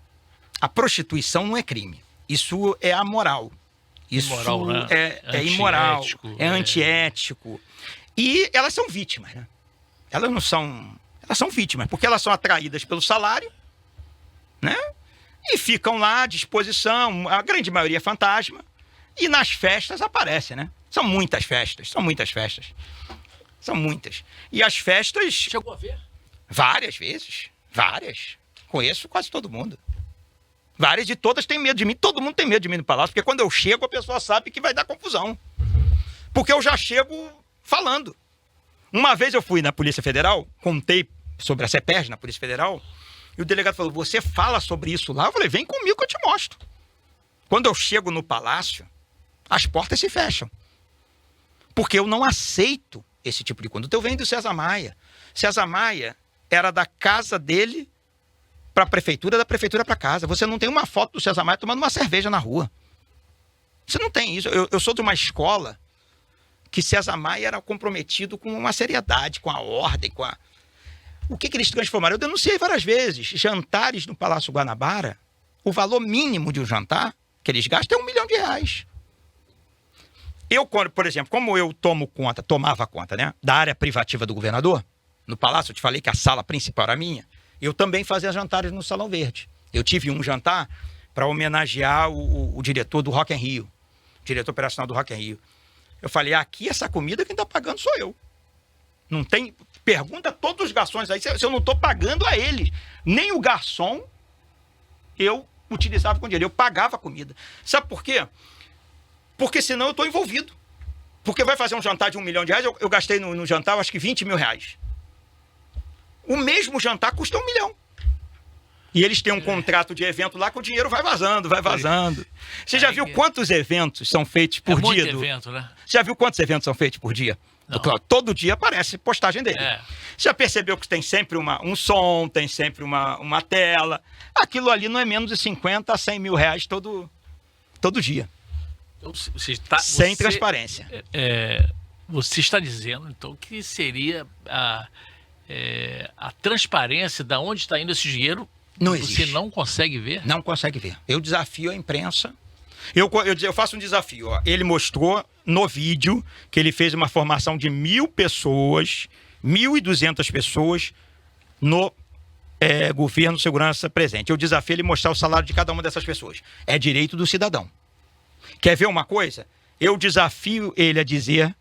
A prostituição não é crime. Isso é amoral. Isso Imoral, né? é imoral, Antiético, é antiético. E elas são vítimas, né? Elas não são. Elas são vítimas, porque elas são atraídas pelo salário, né? E ficam lá à disposição. A grande maioria é fantasma. E nas festas aparece, né? São muitas festas, são muitas festas. São muitas. E as festas... Chegou a ver? Várias vezes. Várias. Conheço quase todo mundo. Várias e todas têm medo de mim. Todo mundo tem medo de mim no palácio, porque quando eu chego, a pessoa sabe que vai dar confusão. Porque eu já chego falando. Uma vez eu fui na Polícia Federal, contei sobre a CEPERJ na Polícia Federal, e o delegado falou, você fala sobre isso lá? Eu falei, vem comigo que eu te mostro. Quando eu chego no palácio, as portas se fecham. Porque eu não aceito esse tipo de conduta. Eu venho do César Maia. César Maia era da casa dele para a prefeitura, da prefeitura para casa. Você não tem uma foto do César Maia tomando uma cerveja na rua. Você não tem isso. Eu sou de uma escola que César Maia era comprometido com uma seriedade, com a ordem, com a... O que eles transformaram? Eu denunciei várias vezes. Jantares no Palácio Guanabara, o valor mínimo de um jantar que eles gastam é R$1 milhão. Eu, por exemplo, como eu tomava conta, né, da área privativa do governador, no palácio, eu te falei que a sala principal era minha, eu também fazia jantares no Salão Verde. Eu tive um jantar para homenagear o diretor do Rock in Rio, diretor operacional do Rock in Rio. Eu falei, aqui essa comida quem está pagando sou eu. Não tem... Pergunta a todos os garçons aí se eu não estou pagando a eles. Nem o garçom eu utilizava com dinheiro, eu pagava a comida. Sabe por quê? Porque senão eu estou envolvido. Porque vai fazer um jantar de R$1 milhão, eu gastei no jantar, acho que R$20 mil. O mesmo jantar custa R$1 milhão. E eles têm um contrato de evento lá que o dinheiro vai vazando, vai vazando. Você já viu quantos eventos são feitos por dia? Muito evento, né? Você já viu quantos eventos são feitos por dia? Todo dia aparece postagem dele. Você já percebeu que tem sempre um som, tem sempre uma tela. Aquilo ali não é menos de 50 a 100 mil reais todo dia. Sem transparência. Você está dizendo, então, que seria a transparência de onde está indo esse dinheiro. Não existe. Você não consegue ver? Não consegue ver. Eu desafio a imprensa. Eu faço um desafio. Ó. Ele mostrou no vídeo que ele fez uma formação de 1.000 pessoas, 1.200 pessoas no governo segurança presente. Eu desafio ele mostrar o salário de cada uma dessas pessoas. É direito do cidadão. Quer ver uma coisa? Eu desafio ele a dizer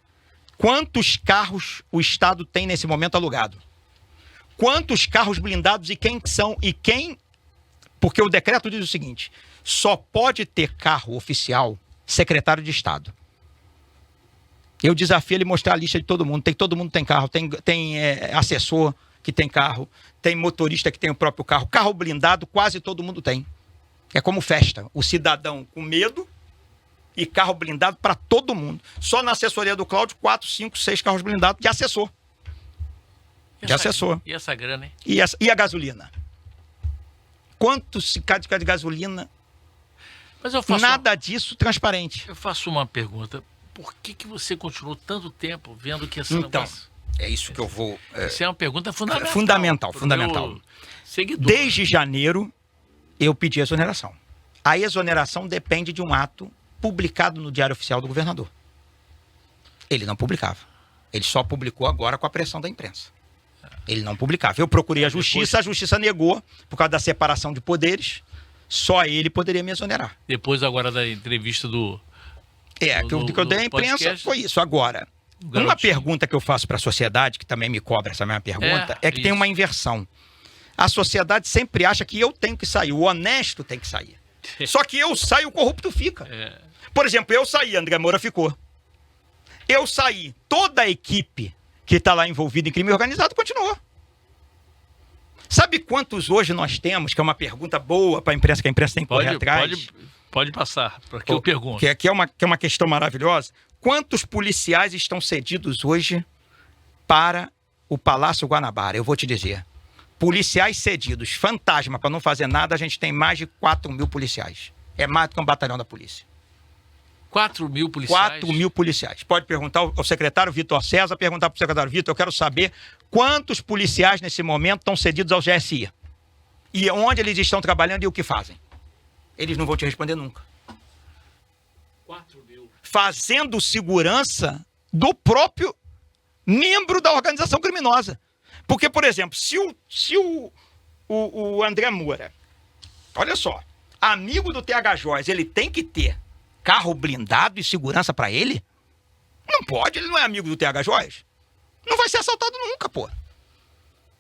quantos carros o Estado tem nesse momento alugado. Quantos carros blindados e quem são e quem... Porque o decreto diz o seguinte, só pode ter carro oficial secretário de Estado. Eu desafio ele mostrar a lista de todo mundo. Todo mundo tem carro, tem assessor que tem carro, tem motorista que tem o próprio carro. Carro blindado quase todo mundo tem. É como festa. O cidadão com medo e carro blindado para todo mundo. Só na assessoria do Cláudio, 4, 5, 6 carros blindados de assessor. E essa grana, hein? E a gasolina? Quanto se cai de gasolina? Mas eu faço nada disso transparente. Eu faço uma pergunta. Por que você continuou tanto tempo vendo que essa Então, É isso que eu vou... Essa é uma pergunta fundamental. Fundamental. Meu seguidor. Desde janeiro, eu pedi exoneração. A exoneração depende de um ato publicado no Diário Oficial do governador. Ele não publicava. Ele só publicou agora com a pressão da imprensa. Ele não publicava. Eu procurei a justiça negou, por causa da separação de poderes. Só ele poderia me exonerar. Depois agora da entrevista do... que eu dei à imprensa podcast, foi isso. Agora, uma pergunta que eu faço para a sociedade, que também me cobra essa mesma pergunta, é que tem uma inversão. A sociedade sempre acha que eu tenho que sair, o honesto tem que sair. Só que eu saio, o corrupto fica. Por exemplo, eu saí, André Moura ficou. Eu saí, toda a equipe que está lá envolvida em crime organizado continuou. Sabe quantos hoje nós temos, que é uma pergunta boa para a imprensa, que a imprensa tem que correr atrás? Pode passar, porque eu pergunto. Que é uma questão maravilhosa. Quantos policiais estão cedidos hoje para o Palácio Guanabara? Eu vou te dizer. Policiais cedidos, fantasma, para não fazer nada, a gente tem mais de 4.000 policiais. É mais do que um batalhão da polícia. 4.000 policiais? 4.000 policiais. Pode perguntar ao secretário Vitor César, perguntar para o secretário Vitor, eu quero saber quantos policiais nesse momento estão cedidos ao GSI. E onde eles estão trabalhando e o que fazem. Eles não vão te responder nunca. 4.000. Fazendo segurança do próprio membro da organização criminosa. Porque, por exemplo, se o André Moura, olha só, amigo do TH Joias, ele tem que ter carro blindado e segurança para ele? Não pode, ele não é amigo do TH Joias. Não vai ser assaltado nunca, pô.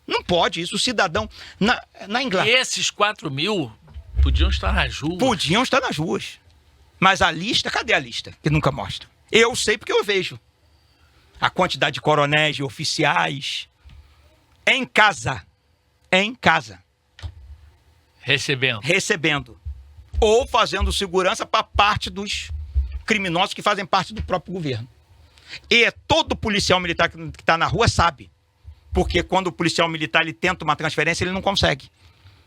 Não pode, isso o cidadão... Na Inglaterra... Esses 4.000 podiam estar nas ruas. Podiam estar nas ruas. Mas a lista, cadê a lista? Que nunca mostra. Eu sei porque eu vejo. A quantidade de coronéis, de oficiais... Em casa. Recebendo. Ou fazendo segurança para parte dos criminosos que fazem parte do próprio governo. E todo policial militar que está na rua sabe. Porque quando o policial militar ele tenta uma transferência, ele não consegue.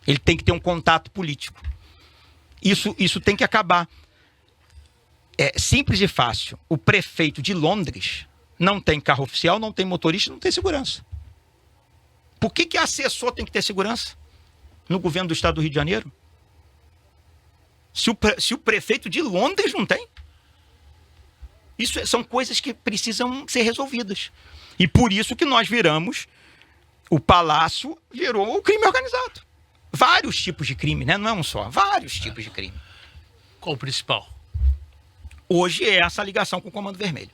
Ele tem que ter um contato político. Isso tem que acabar. É simples e fácil. O prefeito de Londres não tem carro oficial, não tem motorista, não tem segurança. Por que assessor tem que ter segurança no governo do estado do Rio de Janeiro? Se o prefeito de Londres não tem? Isso são coisas que precisam ser resolvidas. E por isso que nós o Palácio virou o crime organizado. Vários tipos de crime, né? Não é um só, vários tipos de crime. Qual o principal? Hoje é essa ligação com o Comando Vermelho.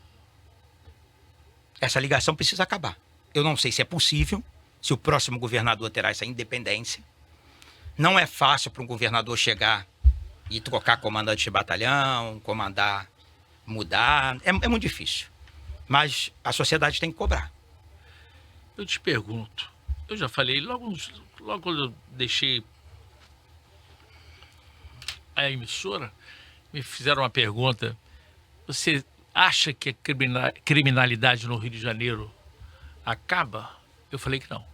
Essa ligação precisa acabar. Eu não sei se é possível, se o próximo governador terá essa independência. Não é fácil para um governador chegar e trocar comandante de batalhão, comandar, mudar. É muito difícil. Mas a sociedade tem que cobrar. Eu te pergunto, eu já falei, logo quando eu deixei a emissora, me fizeram uma pergunta. Você acha que a criminalidade no Rio de Janeiro acaba? Eu falei que não.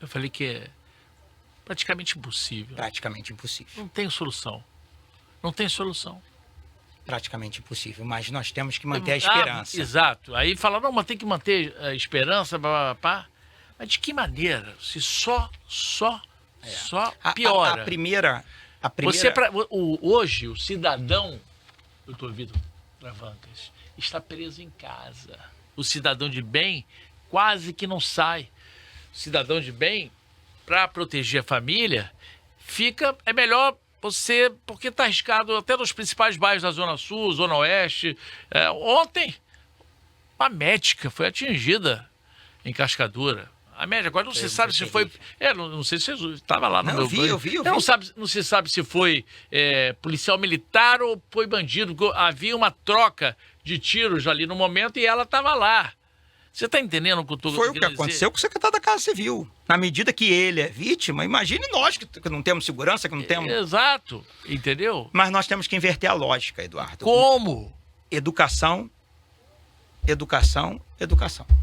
Eu falei que é praticamente impossível. Praticamente impossível. Não tem solução. Não tem solução. Praticamente impossível, mas nós temos que manter a esperança. Exato. Aí falaram, não, mas tem que manter a esperança, papá. Mas de que maneira? Se só piora. A primeira... Hoje, o cidadão, doutor Vitor Travancas, está preso em casa. O cidadão de bem quase que não sai. O cidadão de bem, para proteger a família, é melhor você, porque está arriscado até nos principais bairros da Zona Sul, Zona Oeste. Ontem, uma médica foi atingida em Cascadura. A médica, agora não se sabe se foi... não sei se você estava lá no meu... Eu vi. Não se sabe se foi policial militar ou foi bandido. Havia uma troca de tiros ali no momento e ela estava lá. Você está entendendo o que eu estou dizendo? Foi o que aconteceu com o secretário da Casa Civil. Na medida que ele é vítima, imagine nós que não temos segurança, que não temos... Exato, entendeu? Mas nós temos que inverter a lógica, Eduardo. Como? Educação.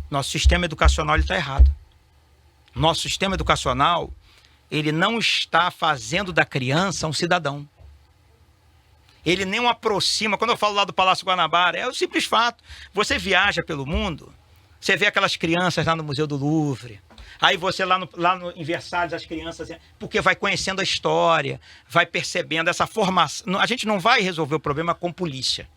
Nosso sistema educacional está errado. Nosso sistema educacional, ele não está fazendo da criança um cidadão. Ele nem o aproxima. Quando eu falo lá do Palácio Guanabara, é o simples fato. Você viaja pelo mundo, Você vê aquelas crianças lá no Museu do Louvre. Aí você lá em Versalhes, as crianças... Porque vai conhecendo a história, vai percebendo essa formação. A gente não vai resolver o problema com polícia.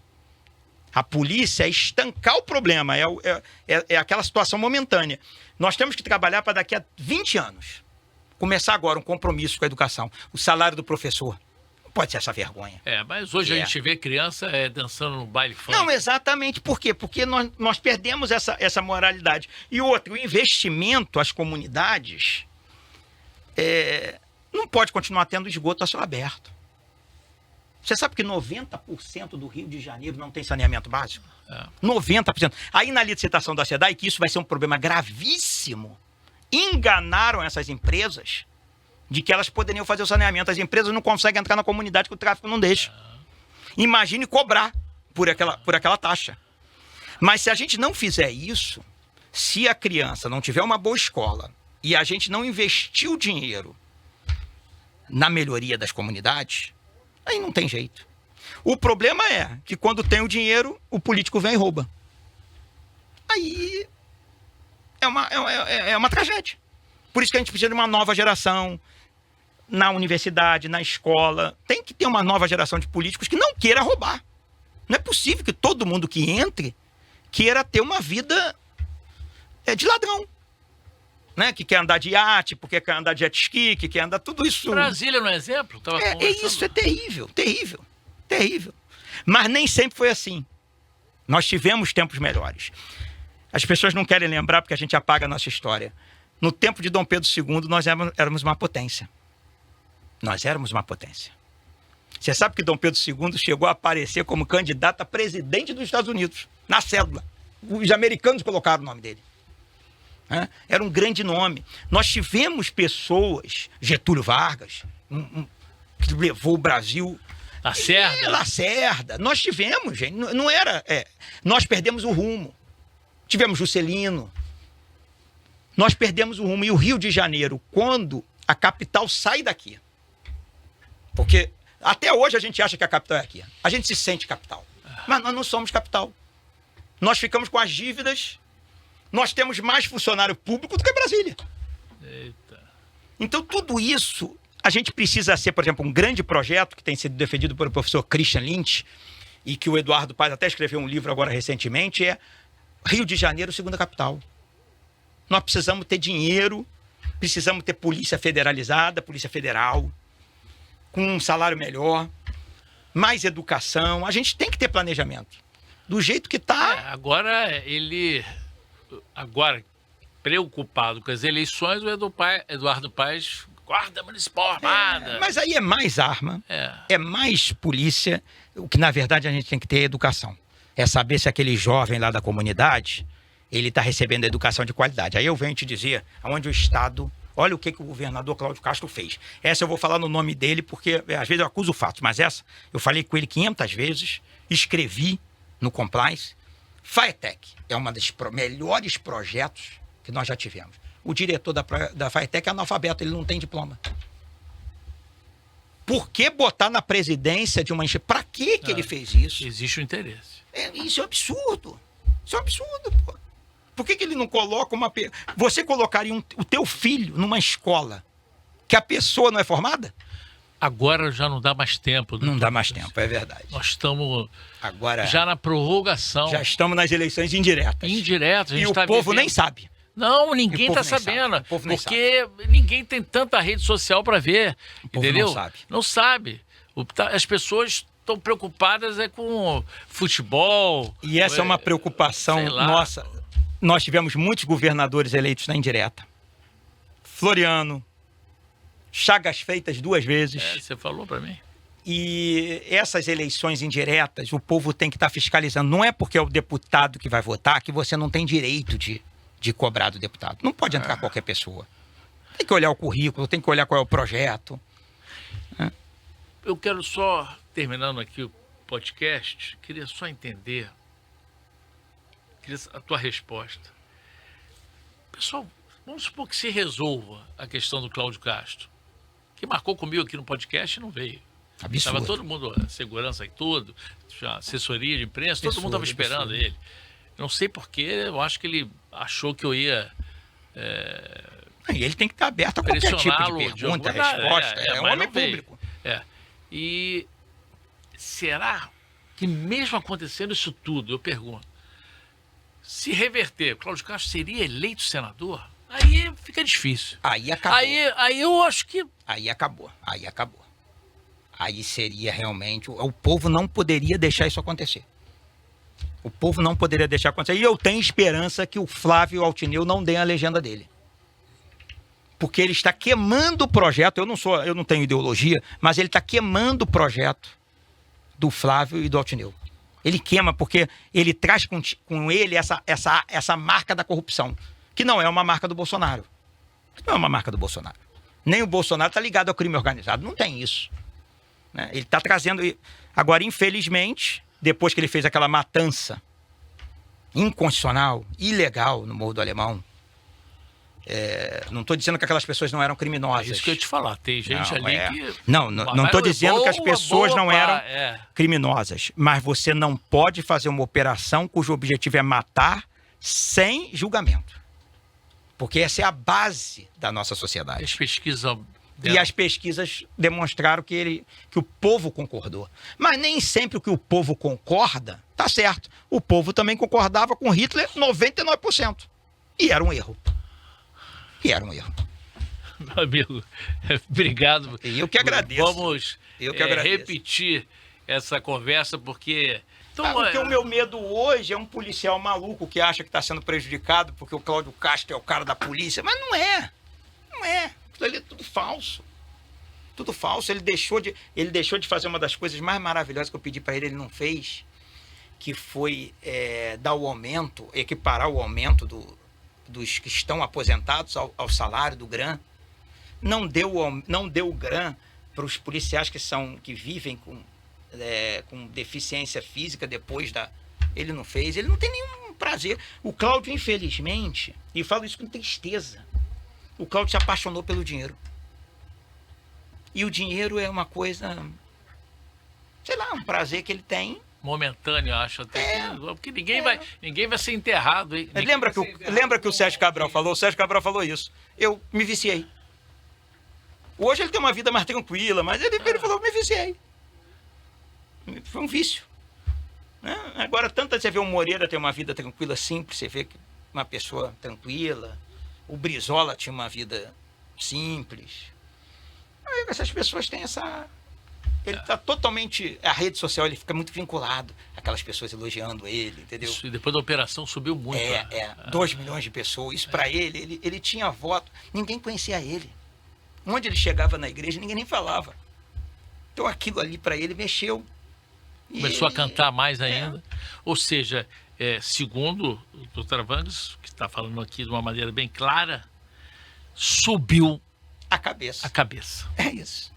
A polícia é estancar o problema, é aquela situação momentânea. Nós temos que trabalhar para daqui a 20 anos. Começar agora um compromisso com a educação. O salário do professor. Não pode ser essa vergonha. Mas hoje a gente vê criança dançando no baile funk. Não, exatamente. Por quê? Porque nós perdemos essa moralidade. E outro, o investimento, as comunidades, não pode continuar tendo esgoto a céu aberto. Você sabe que 90% do Rio de Janeiro não tem saneamento básico? 90%. Aí na licitação da SEDAI, que isso vai ser um problema gravíssimo, enganaram essas empresas de que elas poderiam fazer o saneamento. As empresas não conseguem entrar na comunidade que o tráfico não deixa. Imagine cobrar por aquela taxa. Mas se a gente não fizer isso, se a criança não tiver uma boa escola e a gente não investir o dinheiro na melhoria das comunidades, aí não tem jeito. O problema é que quando tem o dinheiro, o político vem e rouba. Aí é uma tragédia. Por isso que a gente precisa de uma nova geração na universidade, na escola. Tem que ter uma nova geração de políticos que não queira roubar. Não é possível que todo mundo que entre queira ter uma vida de ladrão. Né? Que quer andar de iate, porque quer andar de jet ski, que quer andar tudo isso. Brasília não é exemplo? Isso, é terrível, terrível, terrível. Mas nem sempre foi assim. Nós tivemos tempos melhores. As pessoas não querem lembrar porque a gente apaga a nossa história. No tempo de Dom Pedro II, nós éramos uma potência. Nós éramos uma potência. Você sabe que Dom Pedro II chegou a aparecer como candidato a presidente dos Estados Unidos, na cédula. Os americanos colocaram o nome dele. Era um grande nome. Nós tivemos pessoas, Getúlio Vargas, que levou o Brasil... Lacerda. Lacerda. Nós tivemos, gente. Não era... nós perdemos o rumo. Tivemos Juscelino. Nós perdemos o rumo. E o Rio de Janeiro, quando a capital sai daqui... Porque até hoje a gente acha que a capital é aqui. A gente se sente capital. Mas nós não somos capital. Nós ficamos com as dívidas... Nós temos mais funcionário público do que Brasília. Eita. Então, tudo isso, a gente precisa ser, por exemplo, um grande projeto que tem sido defendido pelo professor Christian Lynch e que o Eduardo Paes até escreveu um livro agora recentemente, é Rio de Janeiro, segunda capital. Nós precisamos ter dinheiro, precisamos ter polícia federalizada, polícia federal, com um salário melhor, mais educação. A gente tem que ter planejamento. Do jeito que está... Agora, preocupado com as eleições, o Eduardo Paes, guarda municipal armada. Mas aí é mais arma, é mais polícia. O que, na verdade, a gente tem que ter é educação. É saber se aquele jovem lá da comunidade, ele está recebendo educação de qualidade. Aí eu venho te dizer, aonde o Estado... Olha o que o governador Cláudio Castro fez. Essa eu vou falar no nome dele, porque às vezes eu acuso fatos, mas essa eu falei com ele 500 vezes, escrevi no Compliance. FAETEC é um dos melhores projetos que nós já tivemos. O diretor da FAETEC é analfabeto, ele não tem diploma. Por que botar na presidência de uma instituição? Para que ele fez isso? Existe um interesse. Isso é um absurdo. Isso é um absurdo, pô. Por que ele não coloca uma... Você colocaria o teu filho numa escola que a pessoa não é formada? Agora já não dá mais tempo. Não dá mais tempo, é verdade. Nós estamos agora já na prorrogação. Já estamos nas eleições indiretas. Indiretas. E o povo nem sabe. Não, ninguém está sabendo. Porque ninguém tem tanta rede social para ver. O povo entendeu? Não sabe. Não sabe. As pessoas estão preocupadas com futebol. E essa é uma preocupação nossa. Nós tivemos muitos governadores eleitos na indireta. Floriano, Chagas Freitas 2 vezes. Você falou para mim. E essas eleições indiretas, o povo tem que estar fiscalizando. Não é porque é o deputado que vai votar que você não tem direito de cobrar do deputado. Não pode entrar qualquer pessoa. Tem que olhar o currículo, tem que olhar qual é o projeto. Eu quero só, terminando aqui o podcast, queria só entender a tua resposta. Pessoal, vamos supor que se resolva a questão do Cláudio Castro, que marcou comigo aqui no podcast e não veio. Absurdo. Estava todo mundo, a segurança e tudo, a assessoria de imprensa, todo mundo estava esperando ele. Não sei porquê, eu acho que ele achou que eu ia E ele tem que estar aberto a qualquer tipo de pressioná-lo pergunta, alguma- resposta. É um mas homem não veio. público. E será que mesmo acontecendo isso tudo, eu pergunto, se reverter, Cláudio Castro seria eleito senador? Aí fica difícil. Aí acabou. Aí eu acho que Aí acabou. Aí seria realmente... O povo não poderia deixar isso acontecer. O povo não poderia deixar acontecer. E eu tenho esperança que o Flávio Altineu não dê a legenda dele. Porque ele está queimando o projeto. Eu não tenho ideologia, mas ele está queimando o projeto do Flávio e do Altineu. Ele queima porque ele traz com ele essa marca da corrupção, que não é uma marca do Bolsonaro. Não é uma marca do Bolsonaro. Nem o Bolsonaro está ligado ao crime organizado. Não tem isso. Né? Ele está trazendo... Agora, infelizmente, depois que ele fez aquela matança inconstitucional, ilegal no Morro do Alemão, não estou dizendo que aquelas pessoas não eram criminosas. é isso que eu ia te falar. Tem gente Não, ali que... Não estou dizendo que as pessoas não eram É. criminosas, mas você não pode fazer uma operação cujo objetivo é matar sem julgamento. Porque essa é a base da nossa sociedade. As pesquisas... E as pesquisas demonstraram que o povo concordou. Mas nem sempre o que o povo concorda tá certo. O povo também concordava com Hitler 99%. E era um erro. Meu amigo, obrigado. E eu que agradeço. Vamos repetir essa conversa, porque... Porque o meu medo hoje é um policial maluco que acha que está sendo prejudicado porque o Cláudio Castro é o cara da polícia. Mas não é. Aquilo ali é tudo falso. Tudo falso. Ele deixou de fazer uma das coisas mais maravilhosas que eu pedi para ele não fez, que foi dar o aumento, equiparar o aumento dos que estão aposentados ao salário do GRAM. Não deu o GRAM para os policiais que vivem com deficiência física depois da... Ele não fez. Ele não tem nenhum prazer. O Cláudio, infelizmente, e falo isso com tristeza, o Cláudio se apaixonou pelo dinheiro. E o dinheiro é uma coisa, sei lá, um prazer que ele tem. Momentâneo, acho até. Porque ninguém vai ser enterrado. Hein? Lembra que o Sérgio Cabral falou? O Sérgio Cabral falou isso. Eu me viciei. Hoje ele tem uma vida mais tranquila, mas ele falou, me viciei. Foi um vício. Né? Agora, tanto você vê o Moreira ter uma vida tranquila, simples, você vê que uma pessoa tranquila. O Brizola tinha uma vida simples. Aí essas pessoas têm essa... Ele está totalmente... A rede social, ele fica muito vinculado. Aquelas pessoas elogiando ele, entendeu? Isso, e depois da operação subiu muito. 2 milhões de pessoas. Isso para ele tinha voto. Ninguém conhecia ele. Onde ele chegava na igreja, ninguém nem falava. Então aquilo ali para ele mexeu. Começou a cantar mais ainda. Ou seja, segundo o Dr. Vargas, que está falando aqui de uma maneira bem clara, subiu a cabeça. É isso.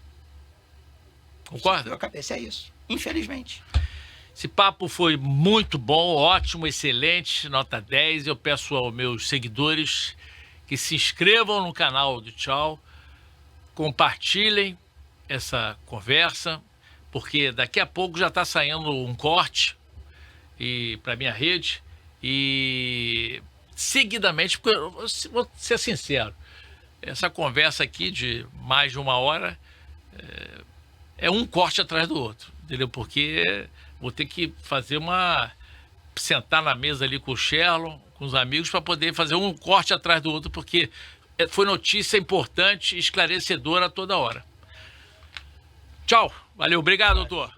Concorda? Subiu a cabeça, é isso. Infelizmente. Esse papo foi muito bom, ótimo, excelente, nota 10. Eu peço aos meus seguidores que se inscrevam no canal do Tchau, compartilhem essa conversa, porque daqui a pouco já está saindo um corte para minha rede e seguidamente, porque vou ser sincero, essa conversa aqui de mais de 1 hora é um corte atrás do outro, entendeu? Porque vou ter que fazer sentar na mesa ali com o Sherlon, com os amigos, para poder fazer um corte atrás do outro, porque foi notícia importante, esclarecedora a toda hora. Tchau, valeu, obrigado, doutor.